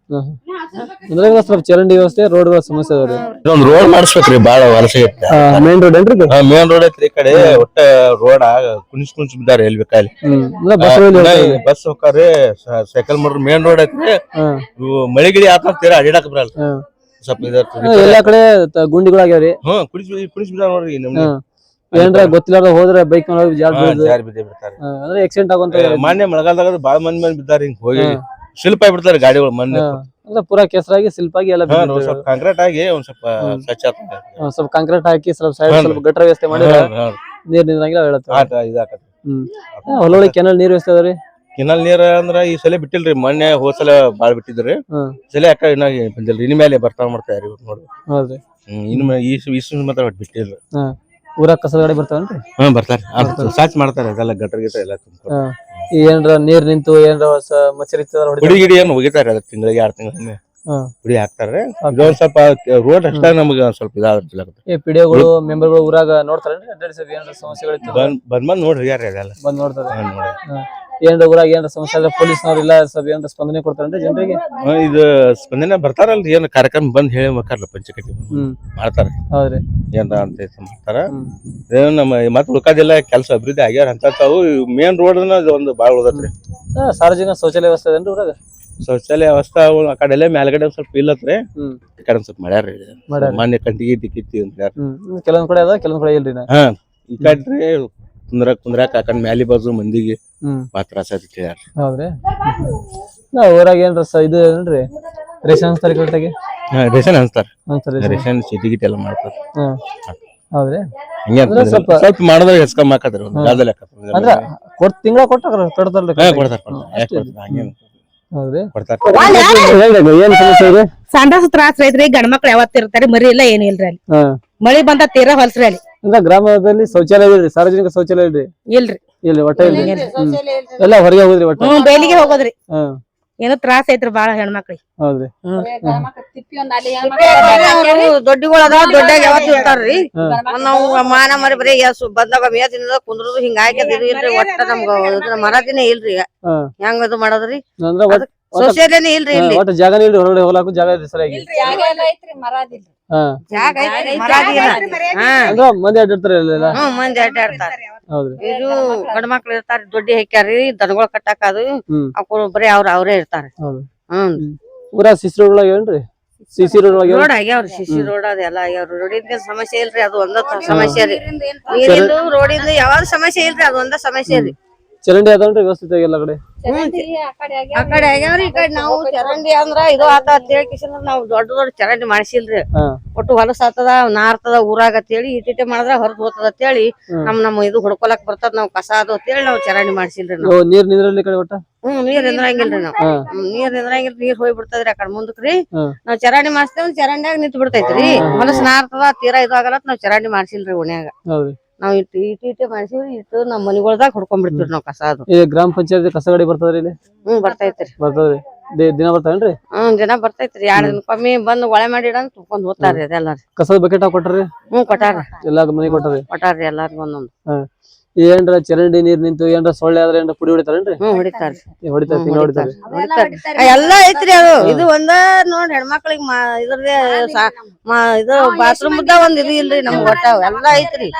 ಅಂದ್ರೆ ಸ್ವಲ್ಪ ಚರಂಡಿ ವ್ಯವಸ್ಥೆ ರೋಡ್ ಸಮಸ್ಯೆ ಅದಾವ್ರಿ. ಇದೊಂದ್ ರೋಡ್ ಮಾಡಿಸ್ಬೇಕ್ರಿ, ಬಾಳ ವಲಸೆ ಐತಿ. ಮೇನ್ ರೋಡ್ ಏನ್ರಿ? ಮೇನ್ ರೋಡ್ ಐತ್ರಿ. ಈ ಕಡೆ ಒಟ್ಟ ರೋಡ್ ಕುಣಿಸ್ ಬಿದ್ದಾರ ಎಲ್ಲಿ ಬೇಕಾಲಿ. ಬಸ್ ಹೋಗ್ತಾರ್ರಿ, ಸೈಕಲ್ ಮಾಡ್ರಿ. ಮೇನ್ ರೋಡ್ ಐತ್ರಿ. ಮಳಿಗಿಳಿ ಆತರ ಅಡ್ಯಾಡಕ್ ಬರಲ್ಲ, ಸ್ವಲ್ಪ ಎಲ್ಲಾ ಕಡೆ ಗುಂಡಿಗಳಾಗ್ಯಾವ್ರಿ. ಕುಣಿಸ್ ಬಿದ್ದಾರ ನೋಡ್ರಿ. ಏನ್ರ ಗೊತ್ತಿಲ್ಲಾರ ಹೋದ್ರೆ ಬೈಕ್ ಜಾರಿ ಬಿಡ್ತಾರೆ. ಅಂದ್ರೆ ಆಕ್ಸಿಡೆಂಟ್ ಆಗುವಂತ. ಮಾನ್ಯ ಮಳೆಗಾಲದಾಗ ಬಾಳ ಮಂದಿ ಬಿದ್ದಾರ, ಹಿಂಗ್ ಹೋಗಿ ಶಿಲ್ಪ ಬಿಡ್ತಾರೆ ಗಾಡಿಗಳು. ಮೊನ್ನೆ ಅಂದ್ರೆ ಪೂರಾ ಕೆಸರಾಗಿ ಸಿಲ್ಪಾಗಿ ಎಲ್ಲ ಸ್ವಲ್ಪ ಕಾಂಕ್ರೀಟ್ ಆಗಿ ಒಂದ್ ಸ್ವಲ್ಪ ಸ್ವಚ್ಛ ಆಗ್ತದೆ. ಸ್ವಲ್ಪ ಕಾಂಕ್ರೀಟ್ ಹಾಕಿ ಸ್ವಲ್ಪ ಸೈಡ್ ಸ್ವಲ್ಪ ಗಟ್ರ ವ್ಯವಸ್ಥೆ ಮಾಡಿದ್ರೆ ನೀರ್ ನಿಂದ್ರಂಗಿಲ್ಲ ಹೇಳತ್ತೆ. ಹೊಲೊಳಗೆ ಕೆನಲ್ ನೀರ್ ವ್ಯವಸ್ಥೆ ಅದ್ರಿ? ಕೆನಲ್ ನೀರ್ ಅಂದ್ರ ಈ ಸಲ ಬಿಟ್ಟಿಲ್ರಿ, ಮೊನ್ನೆ ಹೋದ್ಸಲ ಬಾಳ್ ಬಿಟ್ಟಿದ್ರಿ. ಸಲ ಯಾಕ ಇನ್ನ ಬಂದಿಲ್ರಿ, ಇನ್ ಮೇಲೆ ಬರ್ತಾವ ಮಾಡ್ತಾರೆ ನೋಡ್ರಿ. ಹೌದ್ರಿ. ಇನ್ನು ಈ ಮಾತ್ರ ಬಿಟ್ಟಿಲ್ರಿ. ಊರಾಗ ಕಸದ ಗಾಡಿ ಬರ್ತಾವನ್ರಿ? ಬರ್ತಾರೆ, ಸಾಚ್ ಮಾಡ್ತಾರೆ. ಅದೆಲ್ಲ ಗಟ್ರ ಗಿಟ್ರ ಎಲ್ಲ ಏನ್ರ ನೀರ್ ನಿಂತು ಏನ್ರ ಮಚ್ಚರಿ ಹುಡಿ ಗಿಡಿ ಏನ್ ಹೋಗಿತಾರೆ. ಅದ್ರ ತಿಂಗಳಿಗೆ 2 ತಿಂಗಳ ಹುಡಿ ಹಾಕ್ತಾರೆ. ಒಂದ್ ಸ್ವಲ್ಪ ರೋಡ್ ಅಷ್ಟ ನಮ್ಗ ಸ್ವಲ್ಪ ಇದಾಗ್ತಿಲ್ಲ. ಪಿಡಿಒಗಳು ಮೆಂಬರ್ಗಳು ಊರಾಗ ನೋಡ್ತಾರೇನ್ರಿ? ಏನ್ರ ಸಮಸ್ಯೆಗಳು ಬಂದ್ ನೋಡ್ರಿ ಯಾರ ಅದೆಲ್ಲ ಬಂದ್ ನೋಡ್ತಾರೆ. ಏನ್ರ ಊರಾಗ ಏನ್ರ ಸಮಸ್ಯೆ ಆದ್ರೆ ಪೊಲೀಸ್ನವ್ರೆಲ್ಲ ಸ್ವಲ್ಪ ಏನ್ರ ಸ್ಪಂದನೆ ಕೊಡ್ತಾರೇನ್ರಿ ಜನರಿಗೆ? ಇದು ಸ್ಪಂದನೆ ಬರ್ತಾರಲ್ರಿ, ಏನ್ ಕಾರ್ಯಕ್ರಮ ಬಂದ್ ಹೇಳಬೇಕಲ್ಲ, ಪಂಚಾಯತಿ ಮಾಡ್ತಾರ. ಹೌದ್ರಿ. ಏನ್ರ ಅಂತ ಮಾಡ್ತಾರ. ನಮ್ಮ ಮತ್ ಉಳ್ಕಾದೆಲ್ಲ ಕೆಲಸ ಅಭಿವೃದ್ಧಿ ಆಗ್ಯಾರ ಅಂತ. ಮೇನ್ ರೋಡ್ ಒಂದು ಬಾಳ ಉಳ್ದತ್ರಿ. ಸಾರ್ವಜನಿಕ ಶೌಚಾಲಯ ವ್ಯವಸ್ಥೆ ಅದೇನ್ರಿ ಊರಾಗ? ಶೌಚಾಲಯ ಅವಸ್ಥಾ ಆ ಕಡೆ ಎಲ್ಲ ಮೇಲ್ಗಡೆ ಒಂದ್ ಸ್ವಲ್ಪ ಇಲ್ಲತ್ರಿ ಹ್ಮ್. ಈ ಕಡೆ ಒಂದ್ ಸ್ವಲ್ಪ ಮಾಡ್ಯಾರ ಮಾಡ್ಯಾರ. ಮೊನ್ನೆ ಕಂಟಿಗೆ ಟಿಕಿತಿ ಅಂತ ಹೇಳ್ಯಾರ. ಕೆಲವೊಂದ್ ಕಡೆ ಅದ ಕೆಲವೊಂದ್ ಕಡೆ ಇಲ್ರಿ ಹಾ ಈ ಕಡ್ರಿ ಕುಂದ್ರಾಕ ಆ ಕಡೆ ಮ್ಯಾಲಿ ಬಾಜು ಮಂದಿಗೆ ಬಾಳ ತ್ರಾಸ ಐತಿ ಹೇಳ್ಯಾರ. ಹೌದ್ರಿ ಊರಾಗ ಏನ್ರ ಇದು ಏನ್ರಿ ರೇಷನ್ ಅನ್ಸ್ತಾರ ಕರೆಕ್ಟಾಗಿ ರೇಷನ್ ಅನ್ಸ್ತಾರ ಅನ್ಸ್ತಾರ ರೇಷನ್ ಚೀಟಿ ಗಿಟಿ ಎಲ್ಲ ಮಾಡ್ತಾರ. ಹೌದ್ರಿ ಹಂಗೆ ಅಂದ್ರೆ ಸ್ವಲ್ಪ- ಸ್ವಲ್ಪ ಮಾಡೋದಾಗ ಹೆಸ್ಕಮ್ಮ ಹಾಕತ್ರಿ ಒಂದು ಗಾದ ಲೆಕ್ಕ ಅಂದ್ರ ತಿಂಗಳ ಕೊಟ್ಟಾರ ಕೊಡ್ತಾರಲ್ಲ ಕೊಡ್ತಾರ ಯಾಕೆ ಕೊಡ್ತಾರ ಹಂಗೇನು ಹೌದ್ರಿ ಕೊಡ್ತಾರ. ಏನ್ ಸಮಸ್ಯೆ ಇದೆ? ಸಂಡಾಸ ತ್ರಾಸ ಐತ್ರಿ ಗಂಡ ಮಕ್ಳು ಯಾವತ್ ಇರ್ತಾರಿ ಮರಿ ಇಲ್ಲ ಏನ್ ಇಲ್ರಿ ಅಲ್ಲಿ ಹಾ ಮಳಿ ಬಂದ ತೀರಾ ಹೊಲ್ಸ್ರಿ ಅಲ್ಲಿ ಅಂದ್ರೆ ಗ್ರಾಮದಲ್ಲಿ ಶೌಚಾಲಯ ಇಲ್ರಿ ಸಾರ್ವಜನಿಕ ಶೌಚಾಲಯ ಇಲ್ರಿ ಇಲ್ರಿ ಇಲ್ಲಿ ಒಟ್ಟ ಇಲ್ರಿ ಎಲ್ಲ ಹೊರಗೆ ಹೋಗುದ್ರಿ ಒಟ್ಟ ಬೇಲಿಗೆ ಹೋಗೋದ್ರಿ ಹಾ ಏನೋ ತ್ರಾಸ ಐತ್ರಿ ಬಾಳ ಹೆಣ್ಮಕ್ಳಿಗೆ ಹೌದ್ರಿ ದೊಡ್ಡಗಳು ಅದಾವ ದೊಡ್ಡಾಗ ಯಾವತ್ ಇರ್ತಾರ್ರಿ ನಾವು ಮಾನ ಮರಿ ಬರೀ ಬಂದಾಗ ಮೇದಿನ ಕುಂದ್ರದು ಹಿಂಗಾಗಿ ಇಲ್ರಿ ಒಟ್ಟ ನಮ್ಗ ಮರದಿನೇ ಇಲ್ರಿ ಹಾ ಹೆಂಗ್ ಇದು ಮಾಡೋದ್ರಿ ಅಂದ್ರೆ ಸೊಸೈಟಿನೇ ಇಲ್ರಿ ಇಲ್ಲಿ ಒಟ್ಟ ಜಾಗನೇ ಇಲ್ರಿ ಹೊರಗಡೆ ಹೋಗ್ಲಾಕು ಜಾಗ ಇಲ್ರಿ ಸರಿಯಾಗಿ ಹಾ ಜಾಗ ಐತ್ರಿ ಮರಾದಿ ಇಲ್ಲ. ಅಂದ್ರ ಮಂದಿ ಅಡ್ಡಿರ್ತಾರ ಇಲ್ಲ ಮಂದಿ ಅಡ್ಡಾಡ್ತಾರ ಹೌದ್ರಿ ಇದು ಗಂಡ ಮಕ್ಳು ಇರ್ತಾರ ದೊಡ್ಡಿ ಹಾಕ್ಯಾರಿ ದನಗಳು ಕಟ್ಟಾಕ ಅದು ಅವ್ರು ಬರೀ ಅವ್ರೇ ಇರ್ತಾರ ಹೌದು ಹ್ಮ್ ಊರಾಗ ಸಿಸಿ ರೋಡ್ ಒಳಗೆ ಏನ್ರಿ ಸಿಸಿ ರೋಡ್ ಒಳಗೆ ರೋಡ್ ಆಗ್ಯಾವ್ರಿ ಸಿಸಿ ರೋಡ್ ಅದೆಲ್ಲ ಆಗ್ಯಾವ್ರಿ ರೋಡಿಂದ ಸಮಸ್ಯೆ ಇಲ್ರಿ ಅದು ಒಂದ ಸಮಸ್ಯೆ ರೀ ನೀರಿಂದು ರೋಡಿಂದ ಯಾವ್ದು ಸಮಸ್ಯೆ ಇಲ್ರಿ ಅದು ಒಂದ ಸಮಸ್ಯೆ ರೀ ಚರಂಡಿ ಅದಾವ್ರಿ ವ್ಯವಸ್ಥಿತ ಎಲ್ಲ ಕಡೆ ಆ ಕಡೆ ಆಗ್ಯಾವ್ರಿ ಈ ಕಡೆ ನಾವು ಚರಂಡಿ ಅಂದ್ರ ಇದು ಆತ ಅಂತ ಹೇಳಿ ನಾವು ದೊಡ್ಡ ದೊಡ್ಡ ಚರಂಡಿ ಮಾಡ್ಸಿಲ್ರಿ ಒಟ್ಟು ಹೊಲಸ ಆತದ ನಾರ್ತದ ಊರಾಗ ಅಂತೇಳಿ ಇಟ್ಟಿಟ್ಟೆ ಮಾಡಿದ್ರ ಹೊರದ್ ಹೋತದ ಅಂತೇಳಿ ನಮ್ಮ ಇದು ಹೊಡ್ಕೊಳಕ್ ಬರ್ತದ ನಾವ್ ಕಸ ಅದು ಅಂತೇಳಿ ನಾವ್ ಚರಂಡಿ ಮಾಡ್ಸಿಲ್ರಿ ನಾವು ನೀರ್ ನಿಂದ್ರಲ್ಲಿ ಕಡೆ ಒಟ್ಟ ನೀರ್ ನಿಂದ್ರಂಗಿಲ್ರಿ ನಾವ್ ನೀರ್ ನಿಂದ್ರಂಗಿಲ್ರಿ ನೀರ್ ಹೋಗಿ ಬಿಡ್ತದ್ರಿ ಆ ಕಡೆ ಮುಂದಕ್ರಿ ನಾವ್ ಚರಂಡಿ ಮಾಡ್ಸ್ತೇವ್ ಚರಂಡಿಯಾಗ ನಿಂತ್ ಬಿಡ್ತೈತ್ರಿ ಹೊಲಸ ನಾರ್ತದ ತೀರಾ ಇದು ಆಗಲ್ಲ ನಾವ್ ಚರಂಡಿ ಮಾಡ್ಸಿಲ್ರಿ ಓಣ್ಯಾಗ ನಾವ್ ಇಟ್ಟಿಟ್ಟೆ ಮಾಡ್ಸಿವ್ರಿ ಇಟ್ಟು ನಮ್ ಮನಿಗೊಳ್ದಾಗ ಹೊಡ್ಕೊಂಡ್ ಬಿಡ್ತೀವ್ರಿ ನಾವ್ ಕಸ ಅದು ಗ್ರಾಮ ಪಂಚಾಯತ್ ಕಸ ಗಾಡಿ ಬರ್ತದ್ರಿ ಇಲ್ಲಿ ಬರ್ತೈತ್ರಿ ಬರ್ತದ್ರಿ ದಿನ ಬರ್ತಾವೇನ್ರಿ ದಿನ ಬರ್ತೈತ್ರಿ 2 ದಿನಕ್ಕೊಮ್ಮೆ ಬಂದ್ ಒಳೆ ಮಾಡಿ ಇಡಂದ್ ತುಂಬ್ಕೊಂಡ್ ಹೋಗ್ತಾರ್ರಿ ಅದೆಲ್ಲ ಕಸದ ಬಕೆಟ್ ಕೊಟ್ಟಾರ್ರಿ ಕೊಟ್ಟಾರ್ರಿ ಎಲ್ಲಾ ಮನೆ ಕೊಟ್ಟಾರ್ರಿ ಎಲ್ಲಾರ್ಗು ಒಂದೊಂದು ಏನ್ರ ಚರಂಡಿ ನೀರ್ ನಿಂತು ಏನ್ರ ಸೊಳ್ಳೆ ಆದ್ರೆ ಏನ್ರ ಪುಡಿ ಹೊಡಿತಾರೇನ್ರಿ ಹೊಡಿತಾರ್ರಿ ಹೊಡಿತಾರ ತಿಂಗಳ ಹೊಡಿತಾರ ಎಲ್ಲಾ ಐತ್ರಿ ಅದು ಇದು ಒಂದ ನೋಡ್ ಹೆಣ್ಮಕ್ಳಿಗೆ ಇದ್ರದೇ ಇದು ಬಾತ್ರೂಮ್ ಒಂದ್ ಇದು ಇಲ್ರಿ ನಮ್ಗ್ ಒಟ್ಟ ಎಲ್ಲಾ ಐತ್ರಿ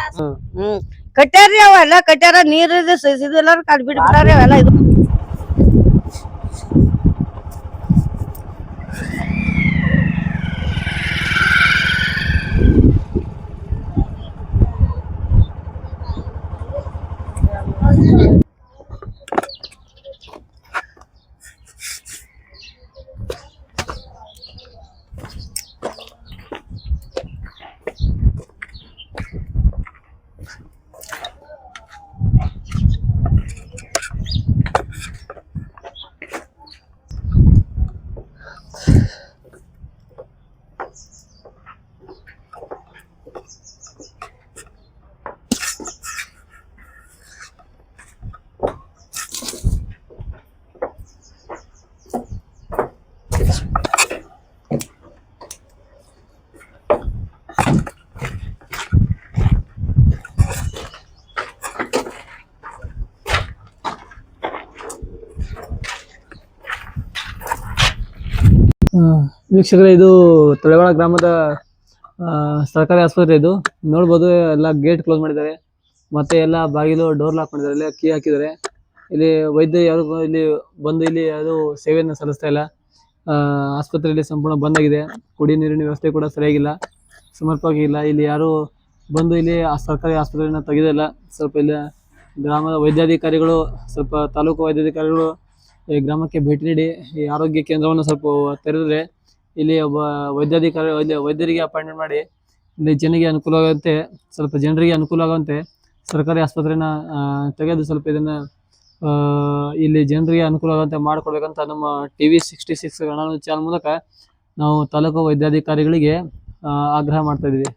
ಕಟ್ಟ್ಯಾರ್ರಿ ಅವೆಲ್ಲಾ ಕಟ್ಟ್ಯಾರ ನೀರ್ ಇದೆಲ್ಲ ಕಡ್ ಬಿಟ್ಬಿಟ್ಟಾರಿ ಅವೆಲ್ಲ ಇದು ವೀಕ್ಷಕರೇ ಇದು ತಳವಾಡ ಗ್ರಾಮದ ಸರ್ಕಾರಿ ಆಸ್ಪತ್ರೆ ಇದು ನೋಡ್ಬೋದು ಎಲ್ಲ ಗೇಟ್ ಕ್ಲೋಸ್ ಮಾಡಿದ್ದಾರೆ ಮತ್ತೆ ಎಲ್ಲ ಬಾಗಿಲು ಡೋರ್ ಲಾಕ್ ಮಾಡಿದ್ದಾರೆ ಇಲ್ಲಿ ಕೀ ಹಾಕಿದ್ದಾರೆ ಇಲ್ಲಿ ವೈದ್ಯ ಯಾರು ಇಲ್ಲಿ ಬಂದು ಇಲ್ಲಿ ಯಾರು ಸೇವೆಯನ್ನು ಸಲ್ಲಿಸ್ತಾ ಇಲ್ಲ ಆಸ್ಪತ್ರೆಯಲ್ಲಿ ಸಂಪೂರ್ಣ ಬಂದ್ ಆಗಿದೆ ಕುಡಿ ನೀರಿನ ವ್ಯವಸ್ಥೆ ಕೂಡ ಸರಿಯಾಗಿಲ್ಲ ಸಮರ್ಪಕವಾಗಿ ಇಲ್ಲ ಇಲ್ಲಿ ಯಾರು ಬಂದು ಇಲ್ಲಿ ಸರ್ಕಾರಿ ಆಸ್ಪತ್ರೆಯನ್ನು ತೆಗೆದಿಲ್ಲ ಸ್ವಲ್ಪ ಇಲ್ಲಿ ಗ್ರಾಮದ ವೈದ್ಯಾಧಿಕಾರಿಗಳು ಸ್ವಲ್ಪ ತಾಲೂಕು ವೈದ್ಯಾಧಿಕಾರಿಗಳು ಈ ಗ್ರಾಮಕ್ಕೆ ಭೇಟಿ ನೀಡಿ ಈ ಆರೋಗ್ಯ ಕೇಂದ್ರವನ್ನು ಸ್ವಲ್ಪ ತೆರೆದ್ರೆ ಇಲ್ಲಿ ಒಬ್ಬ ವೈದ್ಯರಿಗೆ ಅಪಾಯಿಂಟ್ಮೆಂಟ್ ಮಾಡಿ ಇಲ್ಲಿ ಜನರಿಗೆ ಅನುಕೂಲವಾಗುವಂತೆ ಸ್ವಲ್ಪ ಜನರಿಗೆ ಅನುಕೂಲ ಆಗುವಂತೆ ಸರ್ಕಾರಿ ಆಸ್ಪತ್ರೆನ ತೆಗೆದು ಸ್ವಲ್ಪ ಇದನ್ನ ಇಲ್ಲಿ ಜನರಿಗೆ ಅನುಕೂಲ ಆಗುವಂತೆ ಮಾಡಿಕೊಡ್ಬೇಕಂತ ನಮ್ಮ TV 66 ಚಾನಲ್ ಮೂಲಕ ನಾವು ತಾಲೂಕು ವೈದ್ಯಾಧಿಕಾರಿಗಳಿಗೆ ಆಗ್ರಹ ಮಾಡ್ತಾ ಇದ್ವಿ.